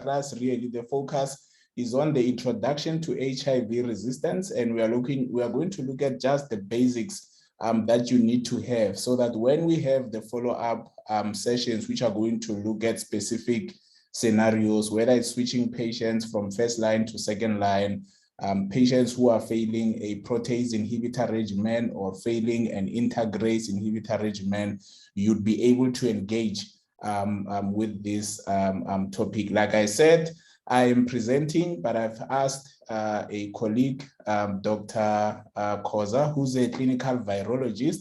masterclass, really the focus is on the introduction to HIV resistance, and we are going to look at just the basics that you need to have, so that when we have the follow-up sessions, which are going to look at specific scenarios, whether it's switching patients from first line to second line, patients who are failing a protease inhibitor regimen or failing an integrase inhibitor regimen, you'd be able to engage with this topic. Like I said, I am presenting, but I've asked a colleague, Dr. Khoza, who's a clinical virologist.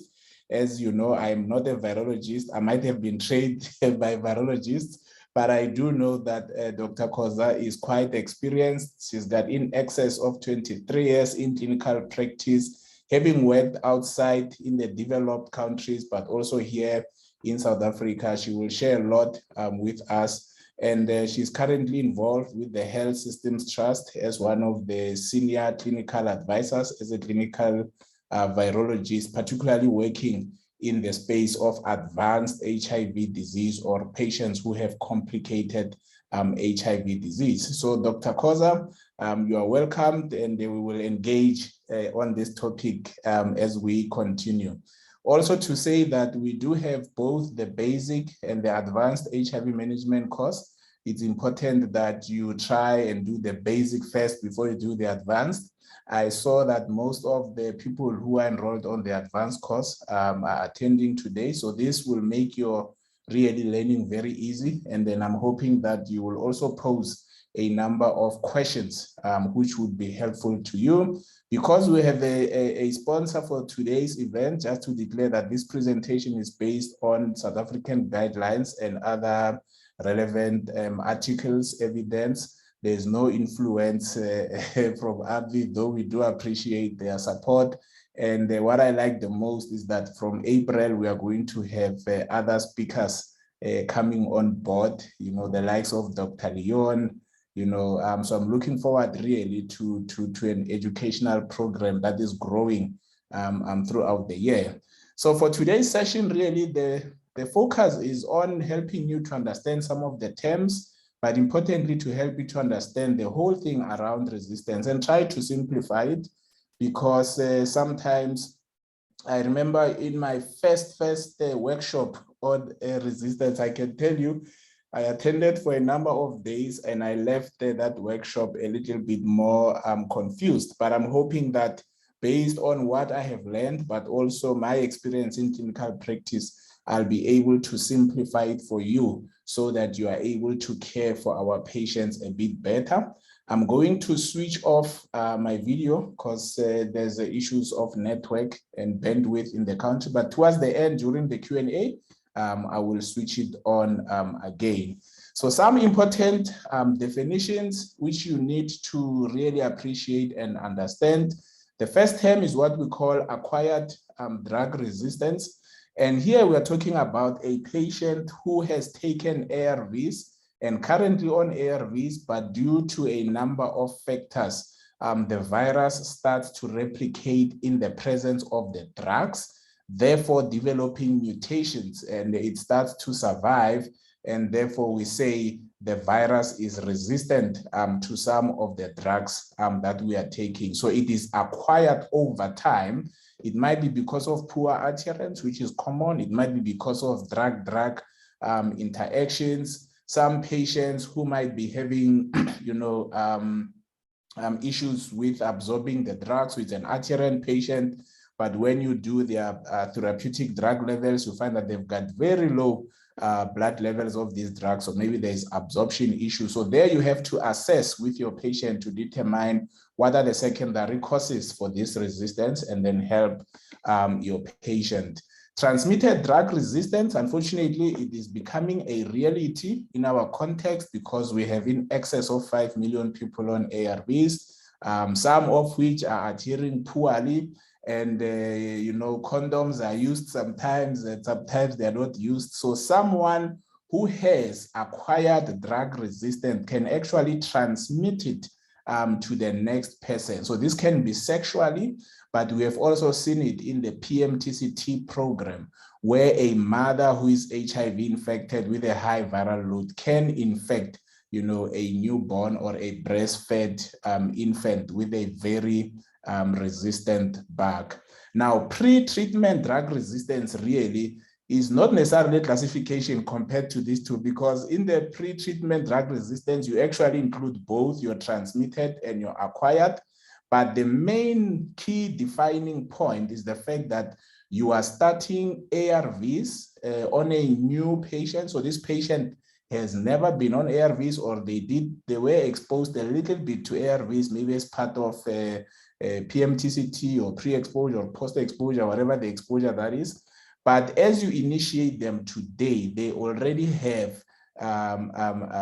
As you know, I'm not a virologist. I might have been trained by virologists, but I do know that Dr. Khoza is quite experienced. She's got in excess of 23 years in clinical practice, having worked outside in the developed countries, but also here in South Africa. She will share a lot with us. And she's currently involved with the Health Systems Trust as one of the senior clinical advisors, as a clinical virologist, particularly working in the space of advanced HIV disease or patients who have complicated HIV disease. So Dr. Khoza, you are welcomed, and we will engage on this topic as we continue. Also to say that we do have both the basic and the advanced HIV management course. It's important that you try and do the basic first before you do the advanced. I saw that most of the people who are enrolled on the advanced course are attending today. So this will make your really learning very easy. And then I'm hoping that you will also pose a number of questions which would be helpful to you. Because we have a sponsor for today's event, just to declare that this presentation is based on South African guidelines and other relevant articles, evidence. There's no influence from AbbVie, though we do appreciate their support. And what I like the most is that from April, we are going to have other speakers coming on board, you know, the likes of Dr. Leon, you know, so I'm looking forward really to an educational program that is growing throughout the year. So for today's session, really the focus is on helping you to understand some of the terms, but importantly to help you to understand the whole thing around resistance and try to simplify it, because sometimes I remember in my first workshop on resistance, I can tell you, I attended for a number of days and I left that workshop a little bit more confused, but I'm hoping that based on what I have learned, but also my experience in clinical practice, I'll be able to simplify it for you so that you are able to care for our patients a bit better. I'm going to switch off my video because there's issues of network and bandwidth in the country, but towards the end during the Q&A, I will switch it on again. So some important definitions which you need to really appreciate and understand. The first term is what we call acquired drug resistance. And here we are talking about a patient who has taken ARVs and currently on ARVs, but due to a number of factors, the virus starts to replicate in the presence of the drugs, therefore developing mutations, and it starts to survive. And therefore we say the virus is resistant to some of the drugs that we are taking. So it is acquired over time. It might be because of poor adherence, which is common. It might be because of drug-drug interactions. Some patients who might be having, you know, issues with absorbing the drugs, so it's an adherent patient. But when you do their therapeutic drug levels, you find that they've got very low blood levels of these drugs, so maybe there's absorption issue. So there you have to assess with your patient to determine what are the secondary causes for this resistance and then help your patient. Transmitted drug resistance, unfortunately, it is becoming a reality in our context because we have in excess of 5 million people on ARVs, some of which are adhering poorly. And, you know, condoms are used sometimes, and sometimes they're not used. So someone who has acquired drug resistance can actually transmit it to the next person. So this can be sexually, but we have also seen it in the PMTCT program, where a mother who is HIV infected with a high viral load can infect a newborn or a breastfed infant with a very resistant bug. Now, pre-treatment drug resistance really is not necessarily classification compared to these two, because in the pre-treatment drug resistance, you actually include both your transmitted and your acquired. But the main key defining point is the fact that you are starting ARVs on a new patient. So this patient has never been on ARVs, or they were exposed a little bit to ARVs, maybe as part of PMTCT or pre-exposure or post-exposure, whatever the exposure that is. But as you initiate them today, they already have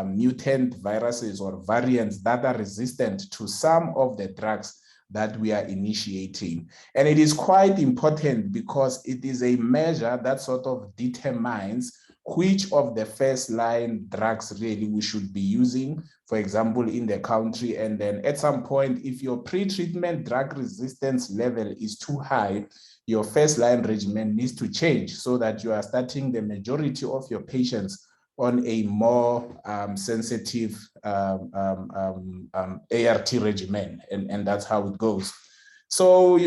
mutant viruses or variants that are resistant to some of the drugs that we are initiating. And it is quite important because it is a measure that sort of determines which of the first line drugs really we should be using, for example, in the country. And then at some point, if your pre-treatment drug resistance level is too high, your first line regimen needs to change so that you are starting the majority of your patients on a more sensitive ART regimen, and that's how it goes. So,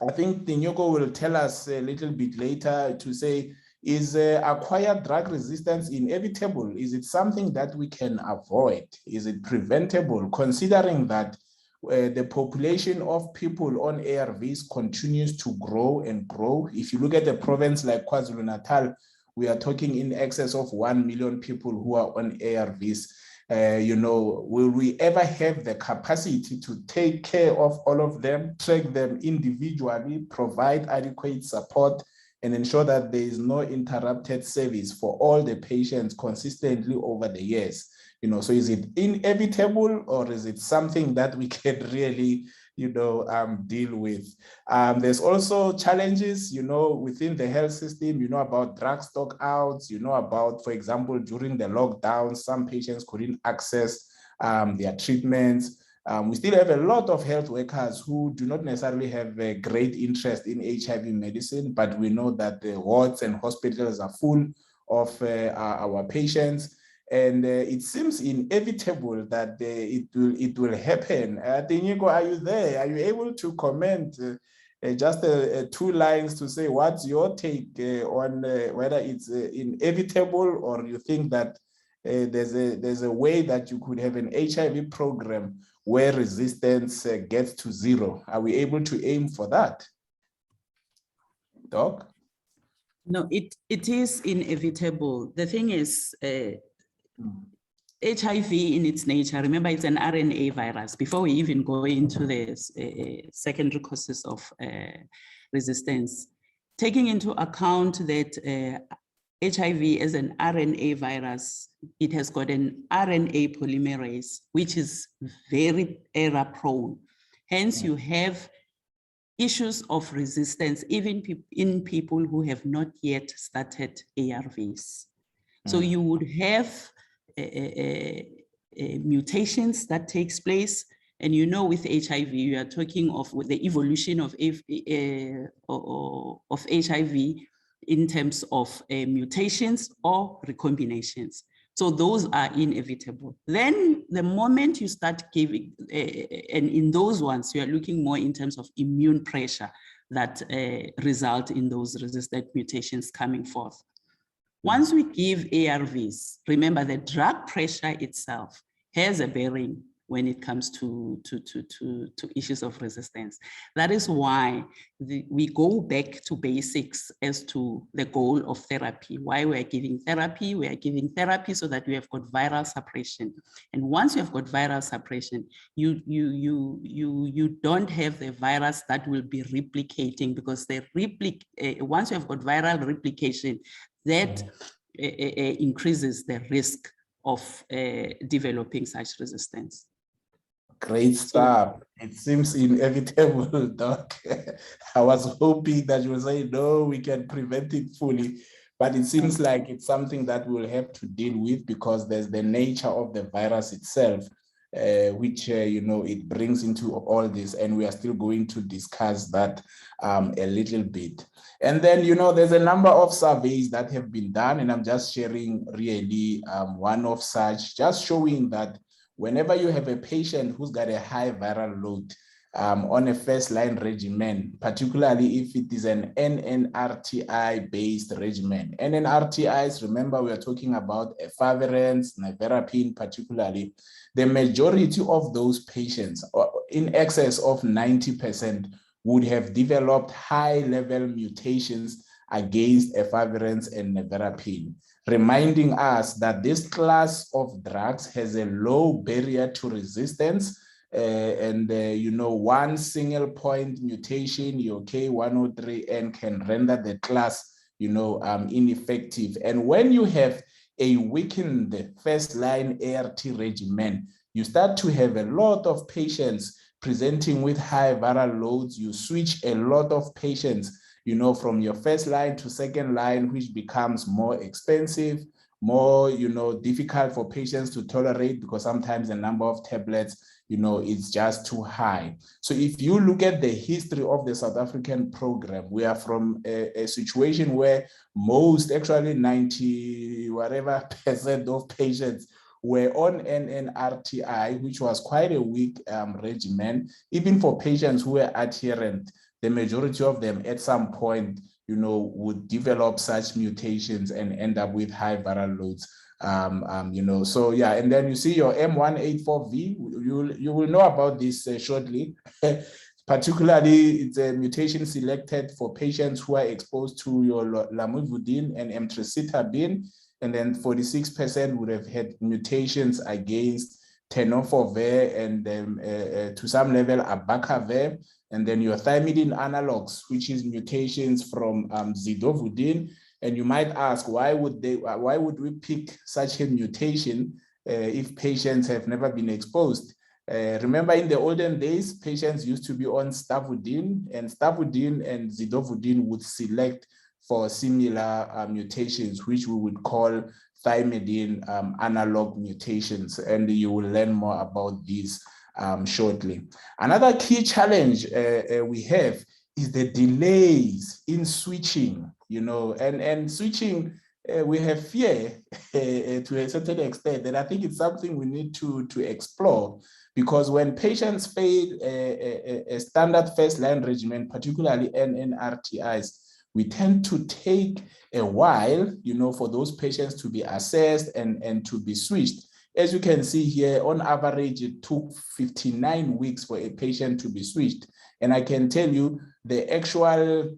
I think Tinyoko will tell us a little bit later to say, is acquired drug resistance inevitable? Is it something that we can avoid? Is it preventable, considering that the population of people on ARVs continues to grow and grow? If you look at a province like KwaZulu-Natal, we are talking in excess of 1 million people who are on ARVs. Will we ever have the capacity to take care of all of them, track them individually, provide adequate support, and ensure that there is no interrupted service for all the patients consistently over the years? So is it inevitable, or is it something that we can really, deal with? There's also challenges, within the health system, about drug stock outs, about, for example, during the lockdown, some patients couldn't access their treatments. We still have a lot of health workers who do not necessarily have a great interest in HIV medicine, but we know that the wards and hospitals are full of our patients. And it seems inevitable that it will happen. Tinyiko, are you there? Are you able to comment just 2 lines to say what's your take on whether it's inevitable, or you think that there's a way that you could have an HIV program where resistance gets to 0? Are we able to aim for that? Doc? No, it is inevitable. The thing is, HIV in its nature, remember, it's an RNA virus. Before we even go into the secondary causes of resistance, taking into account that HIV as an RNA virus, it has got an RNA polymerase, which is very error prone. Hence, you have issues of resistance, even in people who have not yet started ARVs. So you would have mutations that takes place. And with HIV, you are talking of the evolution of HIV in terms of mutations or recombinations. So those are inevitable. Then the moment you start giving, and in those ones, you are looking more in terms of immune pressure that result in those resistant mutations coming forth. Once we give ARVs, remember the drug pressure itself has a bearing when it comes to issues of resistance. That is why we go back to basics as to the goal of therapy. Why we are giving therapy? We are giving therapy so that we have got viral suppression. And once you have got viral suppression, you don't have the virus that will be replicating, because once you have got viral replication, that increases the risk of developing such resistance. Great stuff. It seems inevitable, Doc. I was hoping that you would say, no, we can prevent it fully, but it seems like it's something that we'll have to deal with, because there's the nature of the virus itself which, it brings into all this. And we are still going to discuss that a little bit. And then, there's a number of surveys that have been done, and I'm just sharing really one of such, just showing that whenever you have a patient who's got a high viral load on a first-line regimen, particularly if it is an NNRTI-based regimen. NNRTIs, remember, we are talking about efavirenz, nevirapine particularly. The majority of those patients, in excess of 90%, would have developed high-level mutations against efavirenz and nevirapine, reminding us that this class of drugs has a low barrier to resistance, one single point mutation, your K103N, can render the class, ineffective. And when you have a weakened first-line ART regimen, you start to have a lot of patients presenting with high viral loads. You switch a lot of patients, from your first line to second line, which becomes more expensive, more, difficult for patients to tolerate, because sometimes the number of tablets, it's just too high. So if you look at the history of the South African program, we are from a situation where most, actually 90 whatever percent of patients were on NNRTI, which was quite a weak regimen. Even for patients who were adherent, the majority of them at some point, would develop such mutations and end up with high viral loads. So yeah, and then you see your M184V, you will know about this shortly. Particularly, it's a mutation selected for patients who are exposed to your lamivudine and emtricitabine, and then 46% would have had mutations against tenofovir and to some level abacavir, and then your thymidine analogs, which is mutations from zidovudine. And you might ask, why would we pick such a mutation if patients have never been exposed? Remember, in the olden days, patients used to be on stavudine, and stavudine and zidovudine would select for similar mutations, which we would call thymidine analog mutations. And you will learn more about these shortly. Another key challenge we have is the delays in switching, and switching, we have fear to a certain extent, and I think it's something we need to explore, because when patients fail a standard first-line regimen, particularly NNRTIs, we tend to take a while, for those patients to be assessed and to be switched. As you can see here, on average, it took 59 weeks for a patient to be switched. And I can tell you the actual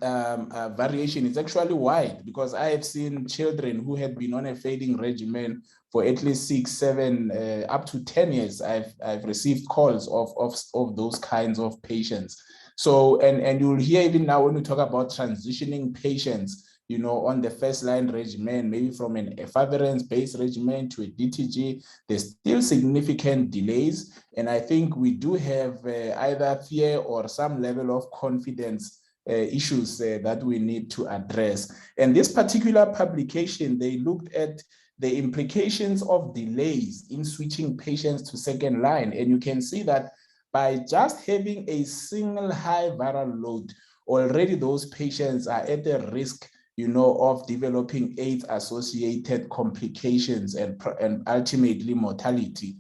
variation is actually wide, because I have seen children who had been on a fading regimen for at least 6, 7, up to 10 years. I've received calls of those kinds of patients. So, and you'll hear even now when we talk about transitioning patients, on the first line regimen, maybe from an efavirenz-based regimen to a DTG, there's still significant delays. And I think we do have either fear or some level of confidence issues that we need to address. And this particular publication, they looked at the implications of delays in switching patients to second line. And you can see that by just having a single high viral load, already those patients are at a risk, of developing AIDS-associated complications and ultimately mortality,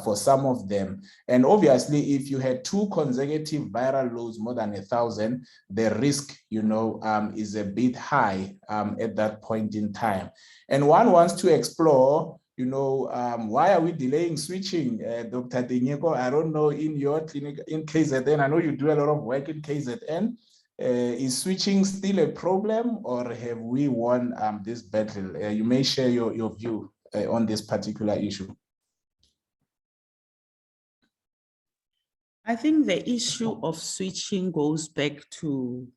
for some of them. And obviously, if you had 2 consecutive viral loads more than 1,000, the risk, is a bit high at that point in time. And one wants to explore, why are we delaying switching? Dr. Dinyeko, I don't know, in your clinic, in KZN, I know you do a lot of work in KZN. Is switching still a problem, or have we won this battle? You may share your view on this particular issue. I think the issue of switching goes back to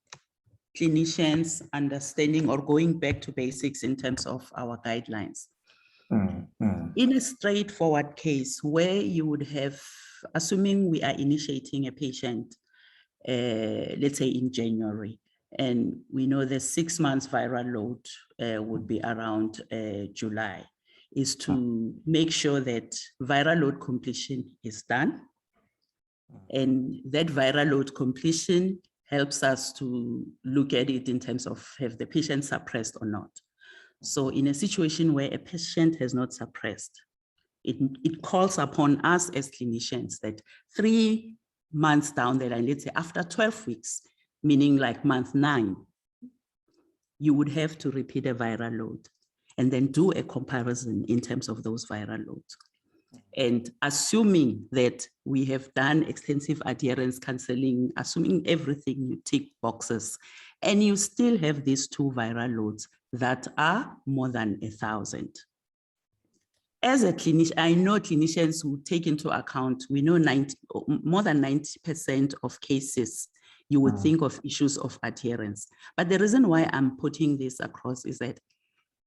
clinicians understanding or going back to basics in terms of our guidelines. In a straightforward case where you would have, assuming we are initiating a patient, let's say in January, and we know the 6 months viral load would be around July. is to make sure that viral load completion is done. And that viral load completion helps us to look at it in terms of have the patient suppressed or not. So in a situation where a patient has not suppressed, it calls upon us as clinicians that 3 months down the line, let's say after 12 weeks, meaning like month 9, you would have to repeat a viral load and then do a comparison in terms of those viral loads. And assuming that we have done extensive adherence counseling, assuming everything you tick boxes, and you still have these 2 viral loads that are more than 1,000. As a clinician, I know clinicians who take into account, we know more than 90% of cases, you would think of issues of adherence. But the reason why I'm putting this across is that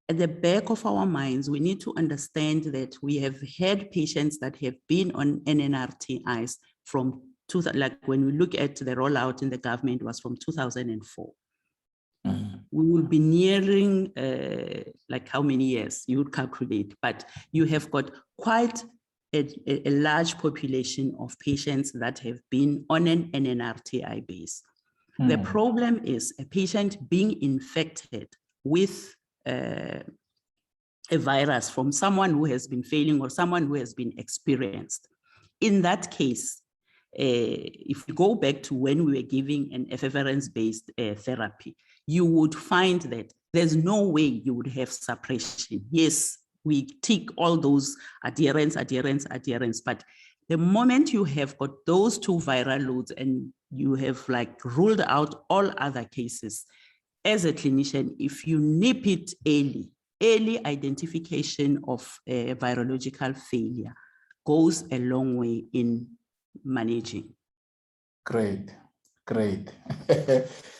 at the back of our minds, we need to understand that we have had patients that have been on NNRTIs from, like when we look at the rollout in the government was from 2004. We will be nearing, like how many years you would calculate, but you have got quite a large population of patients that have been on an NNRTI base. The problem is a patient being infected with a virus from someone who has been failing or someone who has been experienced. In that case, if we go back to when we were giving an effervescence-based therapy, you would find that there's no way you would have suppression. Yes, we tick all those adherence, but the moment you have got those 2 viral loads and you have like ruled out all other cases, as a clinician, if you nip it early identification of virological failure goes a long way in managing. Great.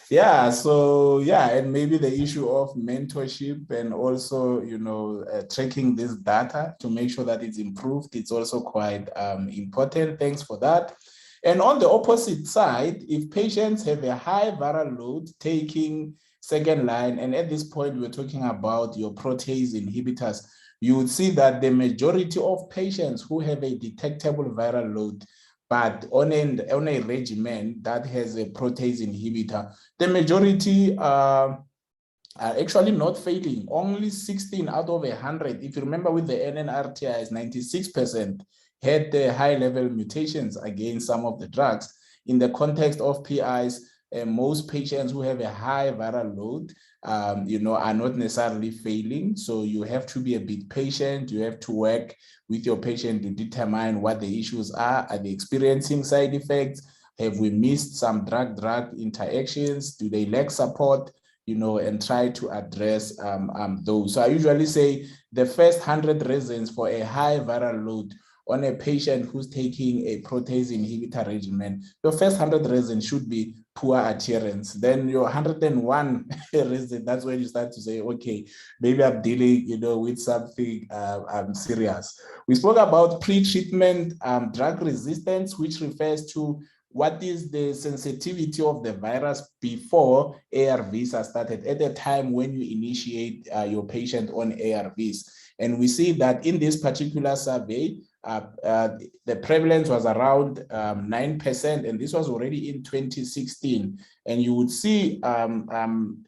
Yeah, so yeah, and maybe the issue of mentorship and also, tracking this data to make sure that it's improved, it's also quite important. Thanks for that. And on the opposite side, if patients have a high viral load taking second line, and at this point we're talking about your protease inhibitors, you would see that the majority of patients who have a detectable viral load but on a regimen that has a protease inhibitor, the majority are actually not failing. Only 16 out of 100, if you remember with the NNRTIs, 96% had the high-level mutations against some of the drugs. In the context of PIs, most patients who have a high viral load, are not necessarily failing. So you have to be a bit patient. You have to work with your patient to determine what the issues are. Are they experiencing side effects? Have we missed some drug-drug interactions? Do they lack support? And try to address those. So I usually say the first 100 reasons for a high viral load on a patient who's taking a protease inhibitor regimen, your first 100 reasons should be poor adherence. Then your 101 reason, that's when you start to say, okay, maybe I'm dealing, with something serious. We spoke about pre-treatment drug resistance, which refers to what is the sensitivity of the virus before ARVs are started, at the time when you initiate your patient on ARVs. And we see that in this particular survey, the prevalence was around 9%, and this was already in 2016. And you would see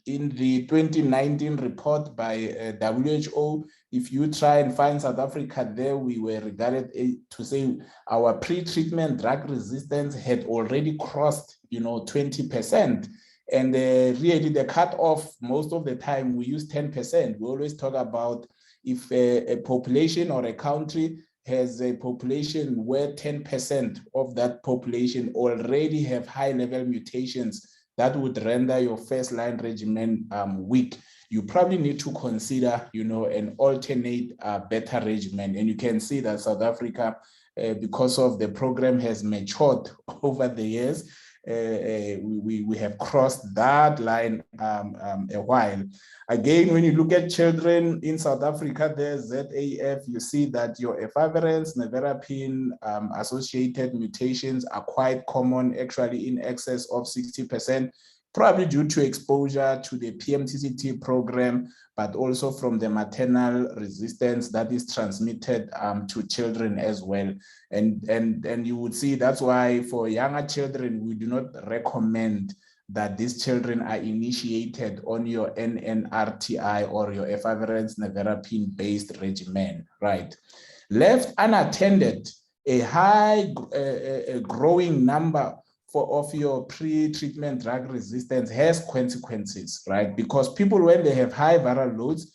in the 2019 report by WHO, if you try and find South Africa there, we were regarded to say our pre-treatment drug resistance had already crossed, 20%. And really the cutoff, most of the time we use 10%. We always talk about if a population or a country has a population where 10% of that population already have high-level mutations that would render your first-line regimen weak, you probably need to consider, an alternate better regimen. And you can see that South Africa, because of the program has matured over the years, we have crossed that line a while. Again, when you look at children in South Africa, there's ZAF, you see that your effervescence, nevirapine associated mutations are quite common, actually in excess of 60%. probably due to exposure to the PMTCT program, but also from the maternal resistance that is transmitted to children as well. And you would see that's why for younger children, we do not recommend that these children are initiated on your NNRTI or your efavirenz nevirapine-based regimen, right? Left unattended, a growing number of your pre-treatment drug resistance has consequences, right? Because people, when they have high viral loads,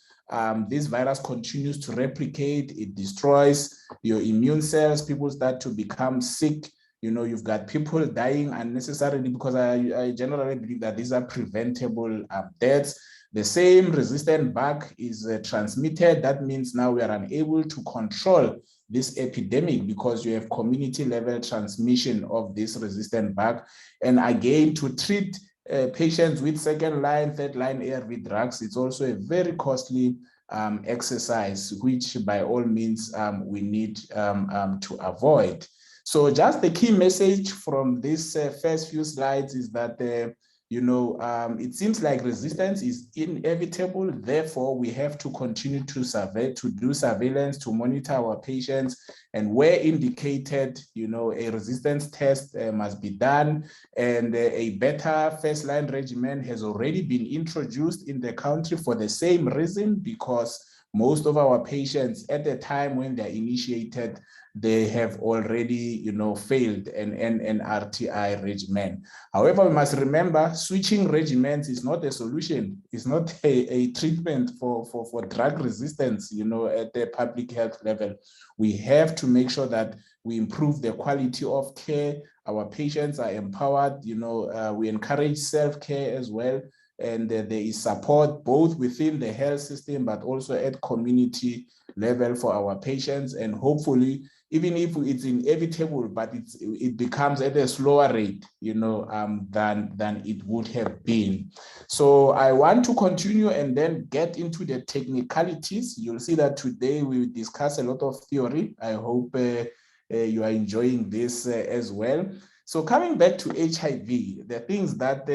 this virus continues to replicate, it destroys your immune cells, people start to become sick. You know, you've got people dying unnecessarily because I generally believe that these are preventable deaths. The same resistant bug is transmitted. That means now we are unable to control this epidemic because you have community level transmission of this resistant bug. And again, to treat patients with second line, third line ARV drugs, it's also a very costly exercise, which by all means we need to avoid. So just the key message from this first few slides is that it seems like resistance is inevitable. Therefore, we have to continue to do surveillance, to monitor our patients, and where indicated, a resistance test must be done. And a better first-line regimen has already been introduced in the country for the same reason, because most of our patients at the time when they're initiated, they have already, failed an NNRTI regimen. However, we must remember switching regimens is not a solution. It's not a treatment for drug resistance, at the public health level. We have to make sure that we improve the quality of care. Our patients are empowered, we encourage self-care as well. And there is support both within the health system, but also at community level for our patients. And hopefully, even if it's inevitable, but it becomes at a slower rate, than it would have been. So I want to continue and then get into the technicalities. You'll see that today we discuss a lot of theory. I hope you are enjoying this as well. So coming back to HIV, the things that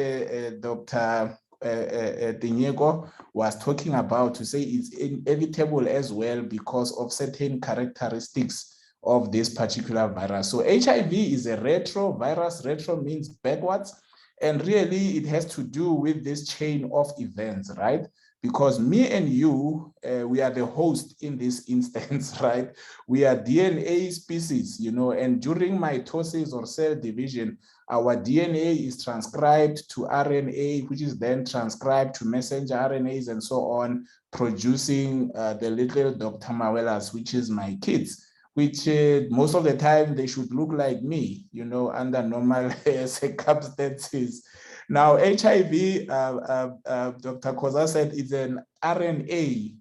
Dr. Tinyeko was talking about, to say it's inevitable as well because of certain characteristics of this particular virus. So HIV is a retrovirus. Retro means backwards, and really it has to do with this chain of events, right? Because me and you, we are the host in this instance, right? We are DNA species, and during mitosis or cell division, our DNA is transcribed to RNA, which is then transcribed to messenger RNAs and so on, producing the little Dr. Mawelas, which is my kids, which most of the time they should look like me, under normal circumstances. Now, HIV, Dr. Koza said, is an RNA,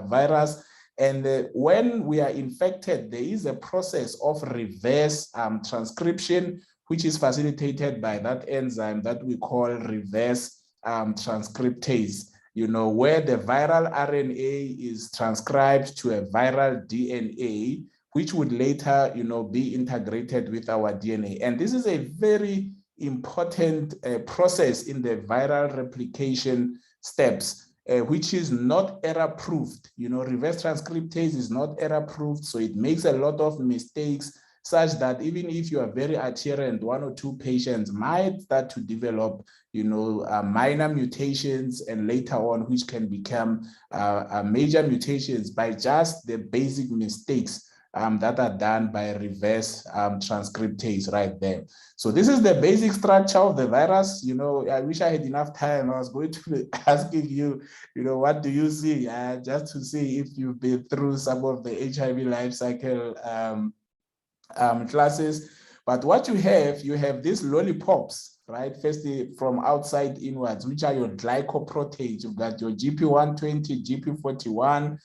virus. And when we are infected, there is a process of reverse transcription, which is facilitated by that enzyme that we call reverse transcriptase, where the viral RNA is transcribed to a viral DNA, which would later, be integrated with our DNA. And this is a very important process in the viral replication steps, which is not error-proofed. Reverse transcriptase is not error-proofed, so it makes a lot of mistakes, such that even if you are very adherent, 1 or 2 patients might start to develop, minor mutations, and later on, which can become major mutations by just the basic mistakes that are done by reverse transcriptase right there. So this is the basic structure of the virus. I wish I had enough time. I was going to be asking you, what do you see? Just to see if you've been through some of the HIV life cycle classes. But what you have these lollipops, right? Firstly, from outside inwards, which are your glycoproteins. You've got your GP120, GP41,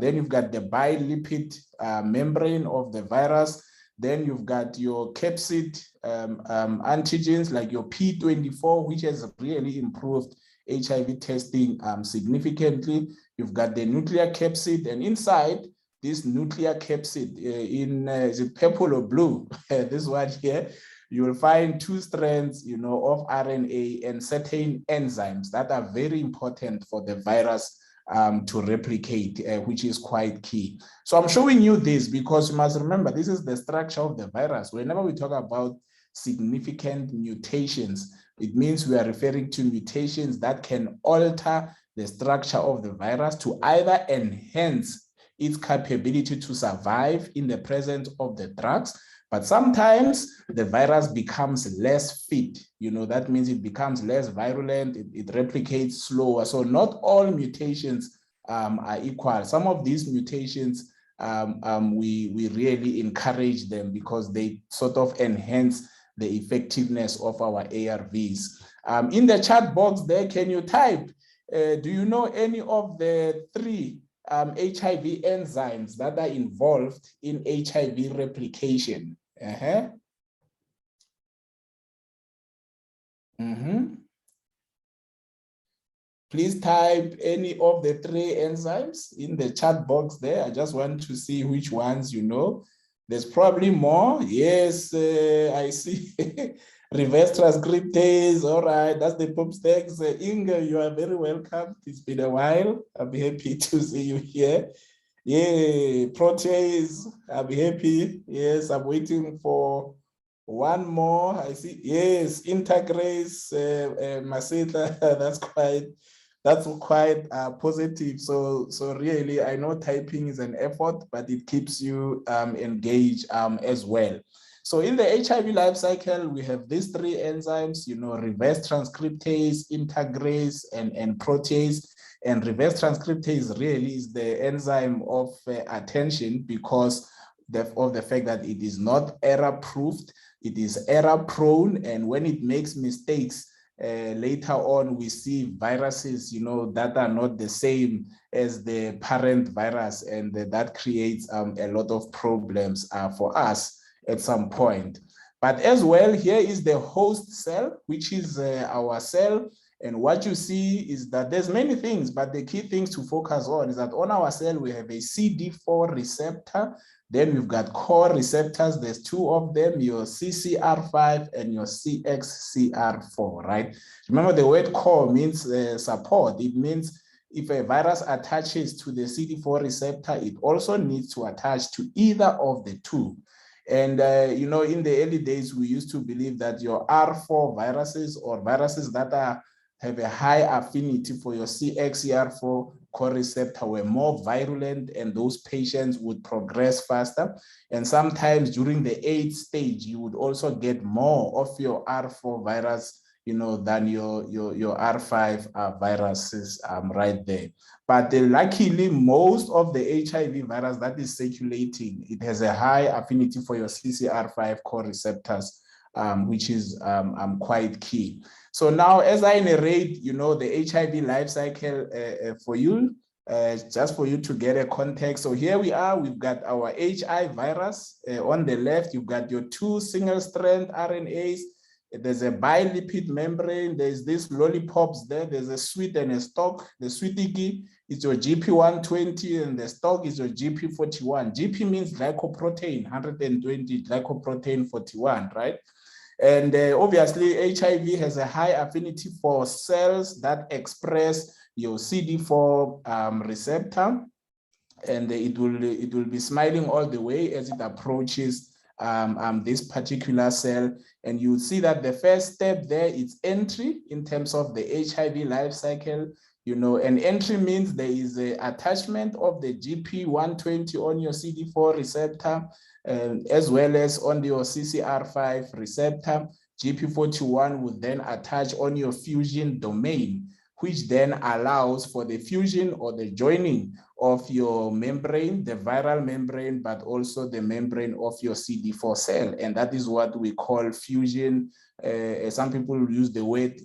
then you've got the bilipid membrane of the virus. Then you've got your capsid antigens like your P24, which has really improved HIV testing significantly. You've got the nuclear capsid, and inside this nuclear capsid is it purple or blue? This one here. you will find 2 strands, of RNA and certain enzymes that are very important for the virus to replicate, which is quite key. So I'm showing you this because you must remember, this is the structure of the virus. Whenever we talk about significant mutations, it means we are referring to mutations that can alter the structure of the virus to either enhance its capability to survive in the presence of the drugs, but sometimes the virus becomes less fit. That means it becomes less virulent, it replicates slower. So not all mutations are equal. Some of these mutations, we really encourage them because they sort of enhance the effectiveness of our ARVs. In the chat box there, can you type, do you know any of the 3 HIV enzymes that are involved in HIV replication? Please type any of the 3 enzymes in the chat box there. I just want to see which ones you know. There's probably more. Yes, I see. Reverse transcriptase. All right, that's the popstacks. Inge, you are very welcome. It's been a while. I'll be happy to see you here. Yeah, protease. I'll be happy. Yes, I'm waiting for one more. I see. Yes, integrase, Masita. That's quite positive. So really, I know typing is an effort, but it keeps you engaged as well. So in the HIV life cycle, we have these 3 enzymes, reverse transcriptase, integrase, and protease. And reverse transcriptase really is the enzyme of attention because of the fact that it is not error-proofed, it is error-prone, and when it makes mistakes, later on we see viruses, that are not the same as the parent virus, and that creates a lot of problems for us at some point. But as well, here is the host cell, which is our cell. And what you see is that there's many things, but the key things to focus on is that on our cell, we have a CD4 receptor. Then we've got core receptors. There's 2 of them, your CCR5 and your CXCR4, right? Remember, the word core means support. It means if a virus attaches to the CD4 receptor, it also needs to attach to either of the 2. And, in the early days, we used to believe that your R4 viruses or viruses that have a high affinity for your CXCR4 core receptor were more virulent, and those patients would progress faster. And sometimes during the 8th stage, you would also get more of your R4 virus, than your R5 viruses right there. But luckily, most of the HIV virus that is circulating, it has a high affinity for your CCR5 core receptors, which is quite key. So now, as I narrate, the HIV life cycle for you, just for you to get a context. So here we are, we've got our HIV virus. On the left, you've got your 2 single-strand RNAs. There's a bilipid membrane. There's these lollipops there. There's a sweet and a stock. The sweetie is your GP120 and the stock is your GP41. GP means glycoprotein, 120, glycoprotein 41, right? And obviously, HIV has a high affinity for cells that express your CD4 receptor, and it will be smiling all the way as it approaches this particular cell. And you see that the first step there is entry in terms of the HIV life cycle. And entry means there is an attachment of the GP120 on your CD4 receptor, as well as on your CCR5 receptor. GP41 would then attach on your fusion domain, which then allows for the fusion or the joining of your membrane, the viral membrane, but also the membrane of your CD4 cell. And that is what we call fusion. Some people use the word,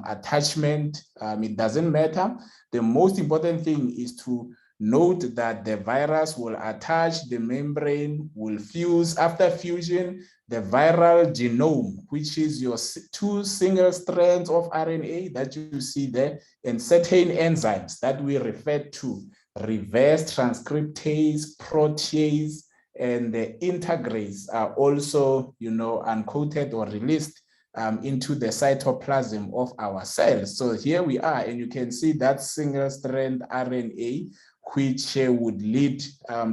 attachment. It doesn't matter. The most important thing is to note that the virus will attach, the membrane will fuse. After fusion, the viral genome, which is your 2 single strands of RNA that you see there, and certain enzymes that we refer to, reverse transcriptase, protease, and the integrase are also, uncoated or released into the cytoplasm of our cells. So here we are, and you can see that single strand RNA, which would lead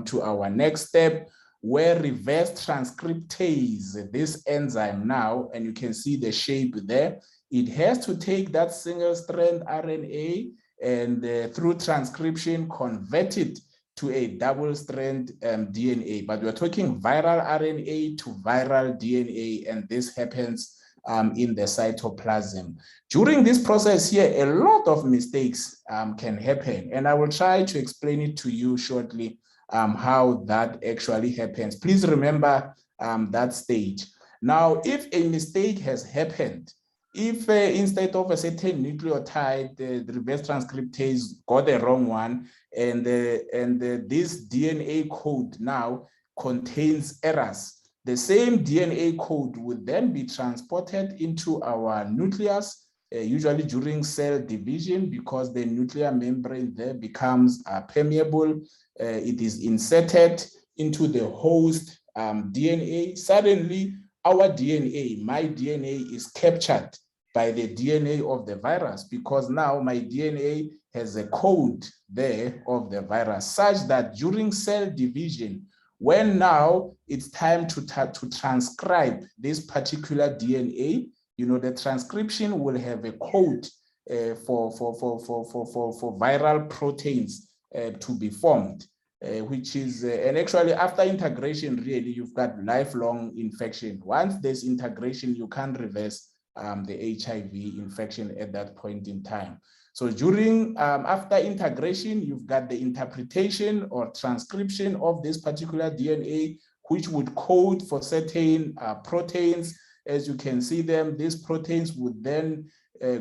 to our next step, where reverse transcriptase, this enzyme now, and you can see the shape there, it has to take that single strand RNA and through transcription convert it to a double strand DNA. But we're talking viral RNA to viral DNA, and this happens in the cytoplasm. During this process here, a lot of mistakes can happen, and I will try to explain it to you shortly how that actually happens. Please remember that stage. Now, if a mistake has happened, if instead of a certain nucleotide, the reverse transcriptase got the wrong one, and this DNA code now contains errors, the same DNA code would then be transported into our nucleus, usually during cell division, because the nuclear membrane there becomes permeable. It is inserted into the host DNA. Suddenly, our DNA, my DNA, is captured by the DNA of the virus, because now my DNA has a code there of the virus, such that during cell division, when now it's time to transcribe this particular DNA, the transcription will have a code for viral proteins to be formed, which is, and actually after integration, really, you've got lifelong infection. Once there's integration, you can't reverse the HIV infection at that point in time. So during, after integration, you've got the interpretation or transcription of this particular DNA, which would code for certain proteins. As you can see them, these proteins would then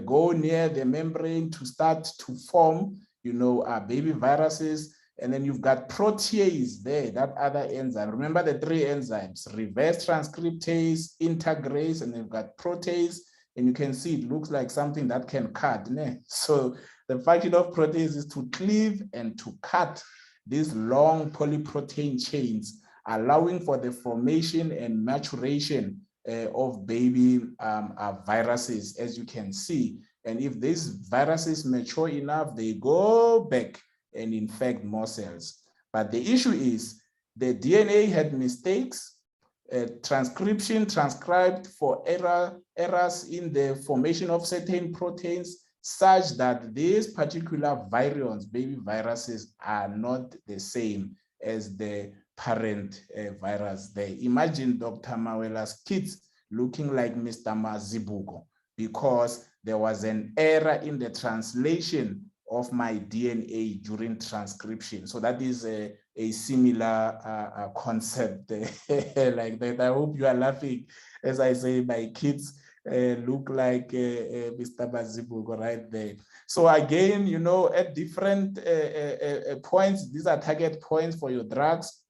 go near the membrane to start to form, baby viruses. And then you've got protease there, that other enzyme. Remember the three enzymes: reverse transcriptase, integrase, and you've got protease. And you can see it looks like something that can cut. So the function of protease is to cleave and to cut these long polyprotein chains, allowing for the formation and maturation of baby viruses, as you can see. And if these viruses mature enough, they go back and infect more cells. But the issue is the DNA had mistakes. Transcription transcribed for errors in the formation of certain proteins, such that these particular virions, baby viruses, are not the same as the parent virus there. Imagine Dr. Mawela's kids looking like Mr. Mazibuko, because there was an error in the translation of my DNA during transcription. So that is a similar concept like that. I hope you are laughing as I say my kids look like Mr. Mazibuko right there. So again, at different points, these are target points for your drugs.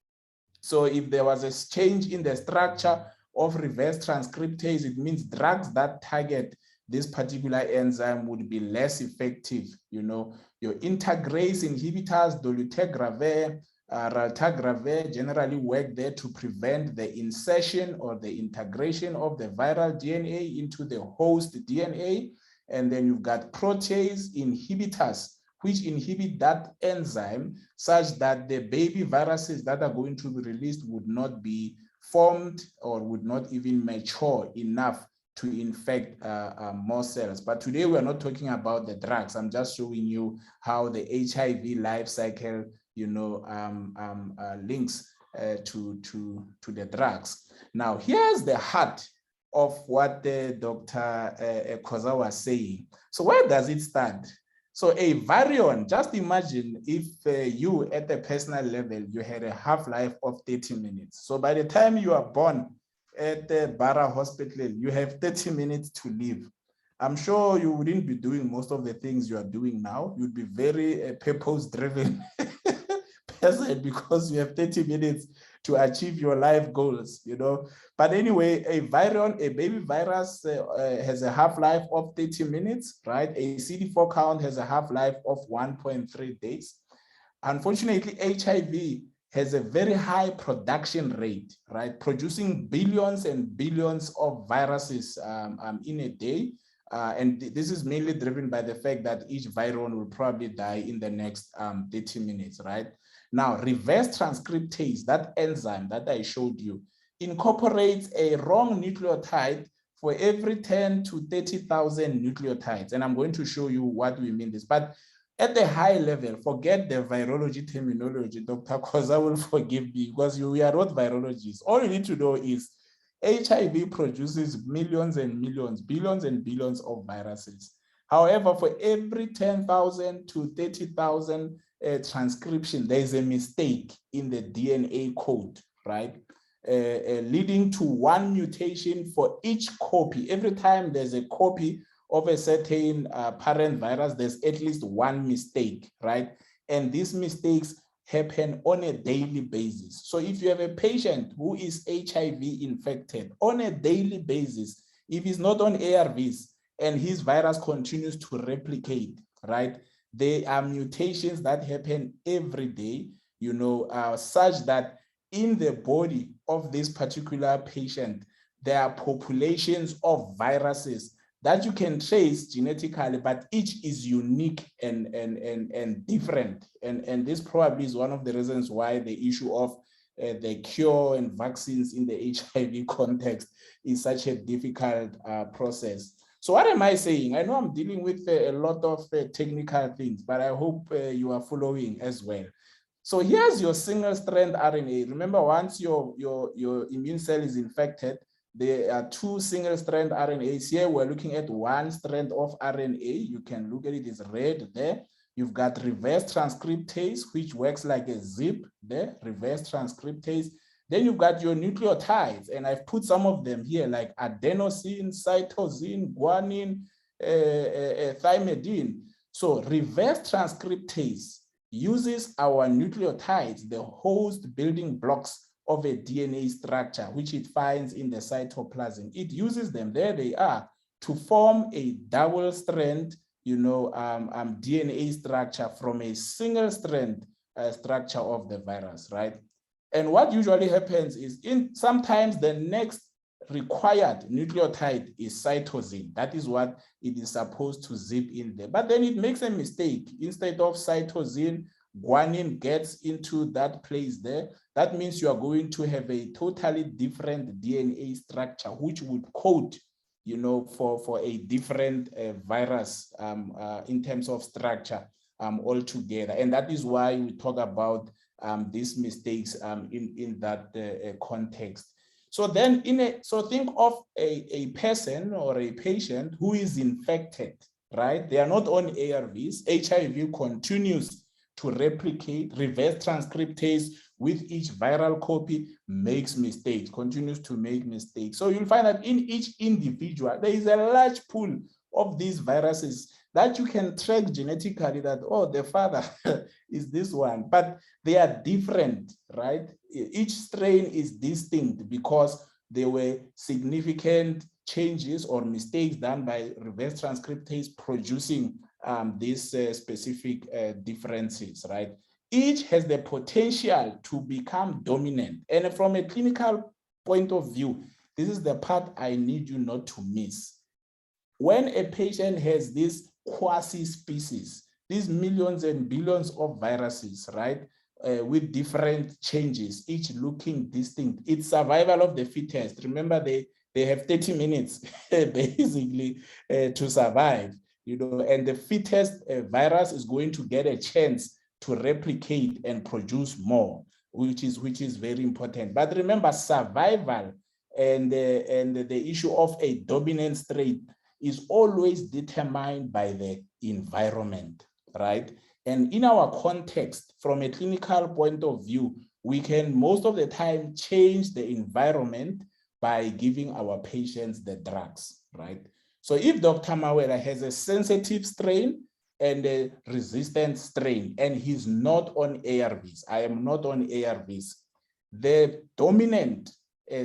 So if there was a change in the structure of reverse transcriptase, it means drugs that target this particular enzyme would be less effective. Your integrase inhibitors, dolutegravir, raltegravir, generally work there to prevent the insertion or the integration of the viral DNA into the host DNA. And then you've got protease inhibitors, which inhibit that enzyme such that the baby viruses that are going to be released would not be formed or would not even mature enough to infect more cells. But today we're not talking about the drugs. I'm just showing you how the HIV life cycle, links to the drugs. Now, here's the heart of what Dr. Koza was saying. So where does it start? So a virion, just imagine if you at the personal level, you had a half-life of 30 minutes. So by the time you are born, at the Bara Hospital, you have 30 minutes to live. I'm sure you wouldn't be doing most of the things you are doing now. You'd be very purpose-driven person, because you have 30 minutes to achieve your life goals, But anyway, a virion, a baby virus has a half-life of 30 minutes, right? A CD4 count has a half-life of 1.3 days. Unfortunately, HIV has a very high production rate, right? Producing billions and billions of viruses in a day. And this is mainly driven by the fact that each viron will probably die in the next 30 minutes, right? Now, reverse transcriptase, that enzyme that I showed you, incorporates a wrong nucleotide for every 10 to 30,000 nucleotides. And I'm going to show you what we mean this. But at the high level, forget the virology terminology, Dr. Koza will forgive me because we are not virologists. All you need to know is HIV produces millions and millions, billions and billions of viruses. However, for every 10,000 to 30,000 transcription, there is a mistake in the DNA code, right? Leading to one mutation for each copy. Every time there's a copy of a certain parent virus, there's at least one mistake, right? And these mistakes happen on a daily basis. So if you have a patient who is HIV infected on a daily basis, if he's not on ARVs and his virus continues to replicate, right? There are mutations that happen every day, you know, such that in the body of this particular patient, there are populations of viruses that you can trace genetically, but each is unique and different. And this probably is one of the reasons why the issue of the cure and vaccines in the HIV context is such a difficult process. So what am I saying? I know I'm dealing with a lot of technical things, but I hope you are following as well. So here's your single strand RNA. Remember, once your immune cell is infected, there are two single strand RNAs here. We're looking at one strand of RNA. You can look at it, it's red there. You've got reverse transcriptase, which works like a zip there, reverse transcriptase. Then you've got your nucleotides, and I've put some of them here, like adenosine, cytosine, guanine, thymidine. So reverse transcriptase uses our nucleotides, the host building blocks of a DNA structure, which it finds in the cytoplasm. It uses them, there they are, to form a double strand, you know, DNA structure from a single strand structure of the virus, right? And what usually happens is sometimes the next required nucleotide is cytosine. That is what it is supposed to zip in there. But then it makes a mistake. Instead of cytosine, guanine gets into that place there. That means you are going to have a totally different DNA structure, which would code, you know, for a different virus in terms of structure altogether. And that is why we talk about these mistakes in that context. So then so think of a person or a patient who is infected, right? They are not on ARVs. HIV continues to replicate, reverse transcriptase with each viral copy makes mistakes, continues to make mistakes. So you'll find that in each individual, there is a large pool of these viruses that you can track genetically that, oh, the father is this one, but they are different, right? Each strain is distinct because there were significant changes or mistakes done by reverse transcriptase producing these specific differences, right? Each has the potential to become dominant. And from a clinical point of view, this is the part I need you not to miss. When a patient has this quasi-species, these millions and billions of viruses, right, with different changes, each looking distinct, it's survival of the fittest. Remember, they have 30 minutes basically to survive, you know, and the fittest virus is going to get a chance to replicate and produce more, which is very important. But remember, survival and the issue of a dominant strain is always determined by the environment, right? And in our context, from a clinical point of view, we can most of the time change the environment by giving our patients the drugs, right? So if Dr. Mawela has a sensitive strain and a resistant strain, and he's not on ARVs, I am not on ARVs, the dominant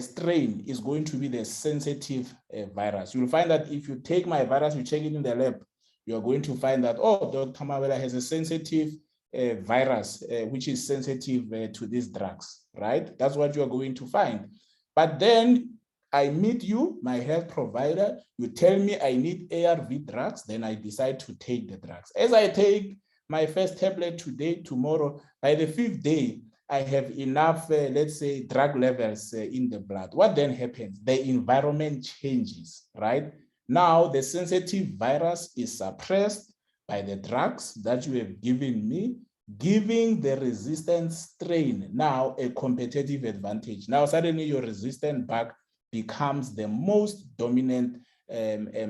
strain is going to be the sensitive virus. You'll find that if you take my virus, you check it in the lab, you're going to find that, oh, Dr. Mawela has a sensitive virus, which is sensitive to these drugs, right? That's what you are going to find. But then I meet you, my health provider, you tell me I need ARV drugs, then I decide to take the drugs. As I take my first tablet today, tomorrow, by the 5th day, I have enough, let's say, drug levels in the blood. What then happens? The environment changes, right? Now, the sensitive virus is suppressed by the drugs that you have given me, giving the resistant strain now a competitive advantage. Now, suddenly your resistant bug becomes the most dominant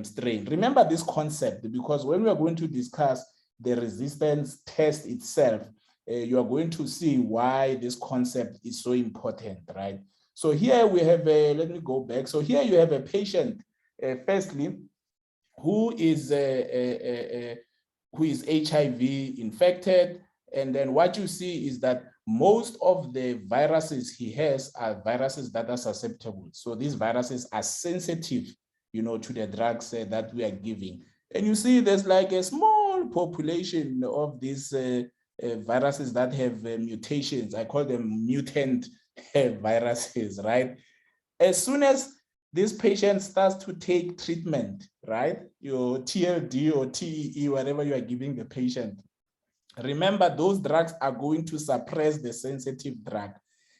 strain. Remember this concept, because when we are going to discuss the resistance test itself, you are going to see why this concept is so important, right? So here we have let me go back. So here you have a patient, firstly, who is HIV infected. And then what you see is that most of the viruses he has are viruses that are susceptible. So these viruses are sensitive, to the drugs that we are giving. And you see there's like a small population of these viruses that have mutations. I call them mutant viruses, right? As soon as this patient starts to take treatment, right? Your TLD or TEE, whatever you are giving the patient, remember those drugs are going to suppress the sensitive drug.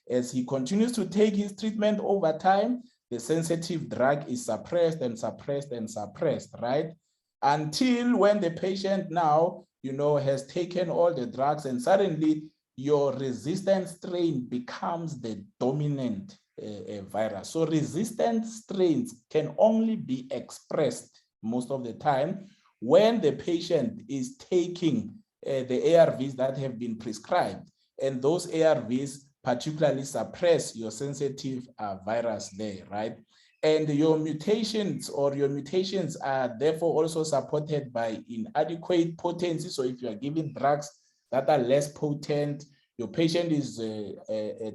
As he continues to take his treatment over time, the sensitive drug is suppressed and suppressed and suppressed, right? Until when the patient now, has taken all the drugs and suddenly your resistant strain becomes the dominant virus. So resistant strains can only be expressed most of the time when the patient is taking the ARVs that have been prescribed, and those ARVs particularly suppress your sensitive virus there, right? And your mutations are therefore also supported by inadequate potency. So if you are giving drugs that are less potent, your patient is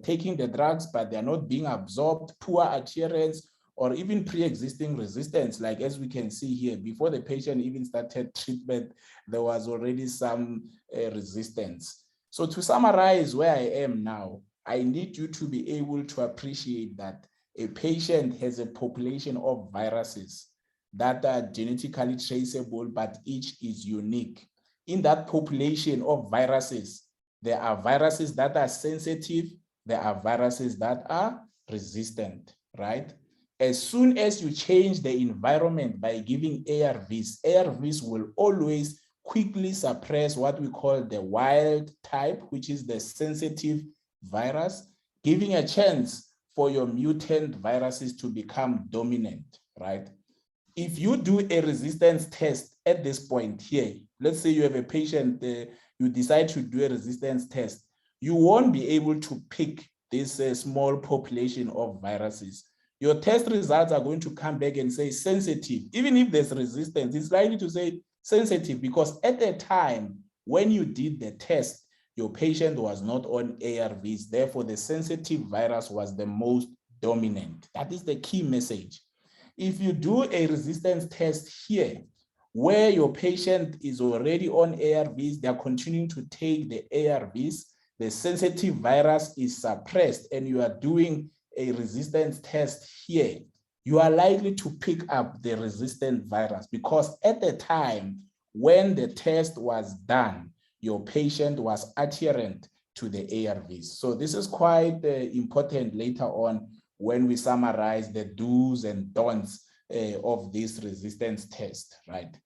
taking the drugs, but they are not being absorbed, poor adherence, or even pre-existing resistance, like as we can see here, before the patient even started treatment, there was already some resistance. So to summarize where I am now, I need you to be able to appreciate that a patient has a population of viruses that are genetically traceable, but each is unique. In that population of viruses, there are viruses that are sensitive, there are viruses that are resistant, right? As soon as you change the environment by giving ARVs, ARVs will always quickly suppress what we call the wild type, which is the sensitive virus, giving a chance for your mutant viruses to become dominant, right? If you do a resistance test at this point here, let's say you have a patient, you decide to do a resistance test, you won't be able to pick this small population of viruses. Your test results are going to come back and say sensitive. Even if there's resistance, it's likely to say sensitive because at the time when you did the test, your patient was not on ARVs. Therefore, the sensitive virus was the most dominant. That is the key message. If you do a resistance test here, where your patient is already on ARVs, they're continuing to take the ARVs, the sensitive virus is suppressed, and you are doing a resistance test here, you are likely to pick up the resistant virus because at the time when the test was done, your patient was adherent to the ARVs. So this is quite important later on when we summarize the do's and don'ts of this resistance test, right?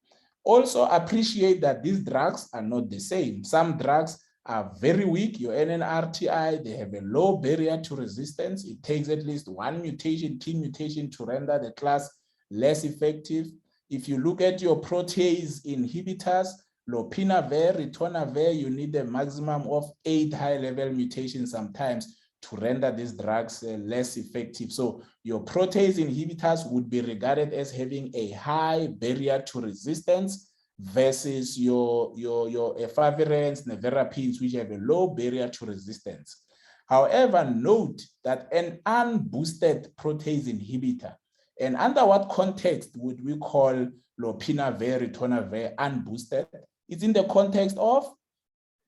Also appreciate that these drugs are not the same. Some drugs are very weak, your NNRTI, they have a low barrier to resistance. It takes at least one mutation, 10 mutation to render the class less effective. If you look at your protease inhibitors, lopinavir, ritonavir, you need a maximum of 8 high-level mutations sometimes to render these drugs less effective. So your protease inhibitors would be regarded as having a high barrier to resistance versus your efavirenz, nevirapines, which have a low barrier to resistance. However, note that an unboosted protease inhibitor, and under what context would we call lopinavir, ritonavir unboosted? It's in the context of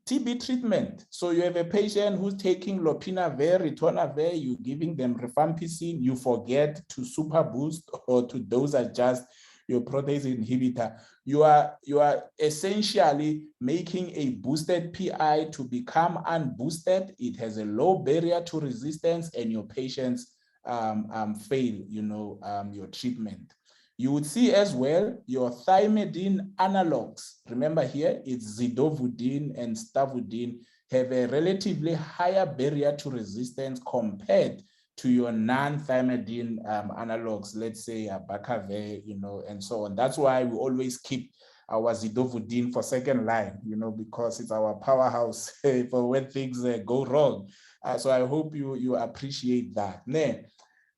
TB treatment. So you have a patient who's taking lopinavir, ritonavir, you're giving them rifampicin, you forget to super boost or to dose adjust your protease inhibitor. You are essentially making a boosted PI to become unboosted. It has a low barrier to resistance, and your patients fail, your treatment. You would see as well your thymidine analogs. Remember here, it's zidovudine and stavudine have a relatively higher barrier to resistance compared to your non-thymidine analogs, let's say bacavir, and so on. That's why we always keep our zidovudine for second line, because it's our powerhouse for when things go wrong. So I hope you appreciate that.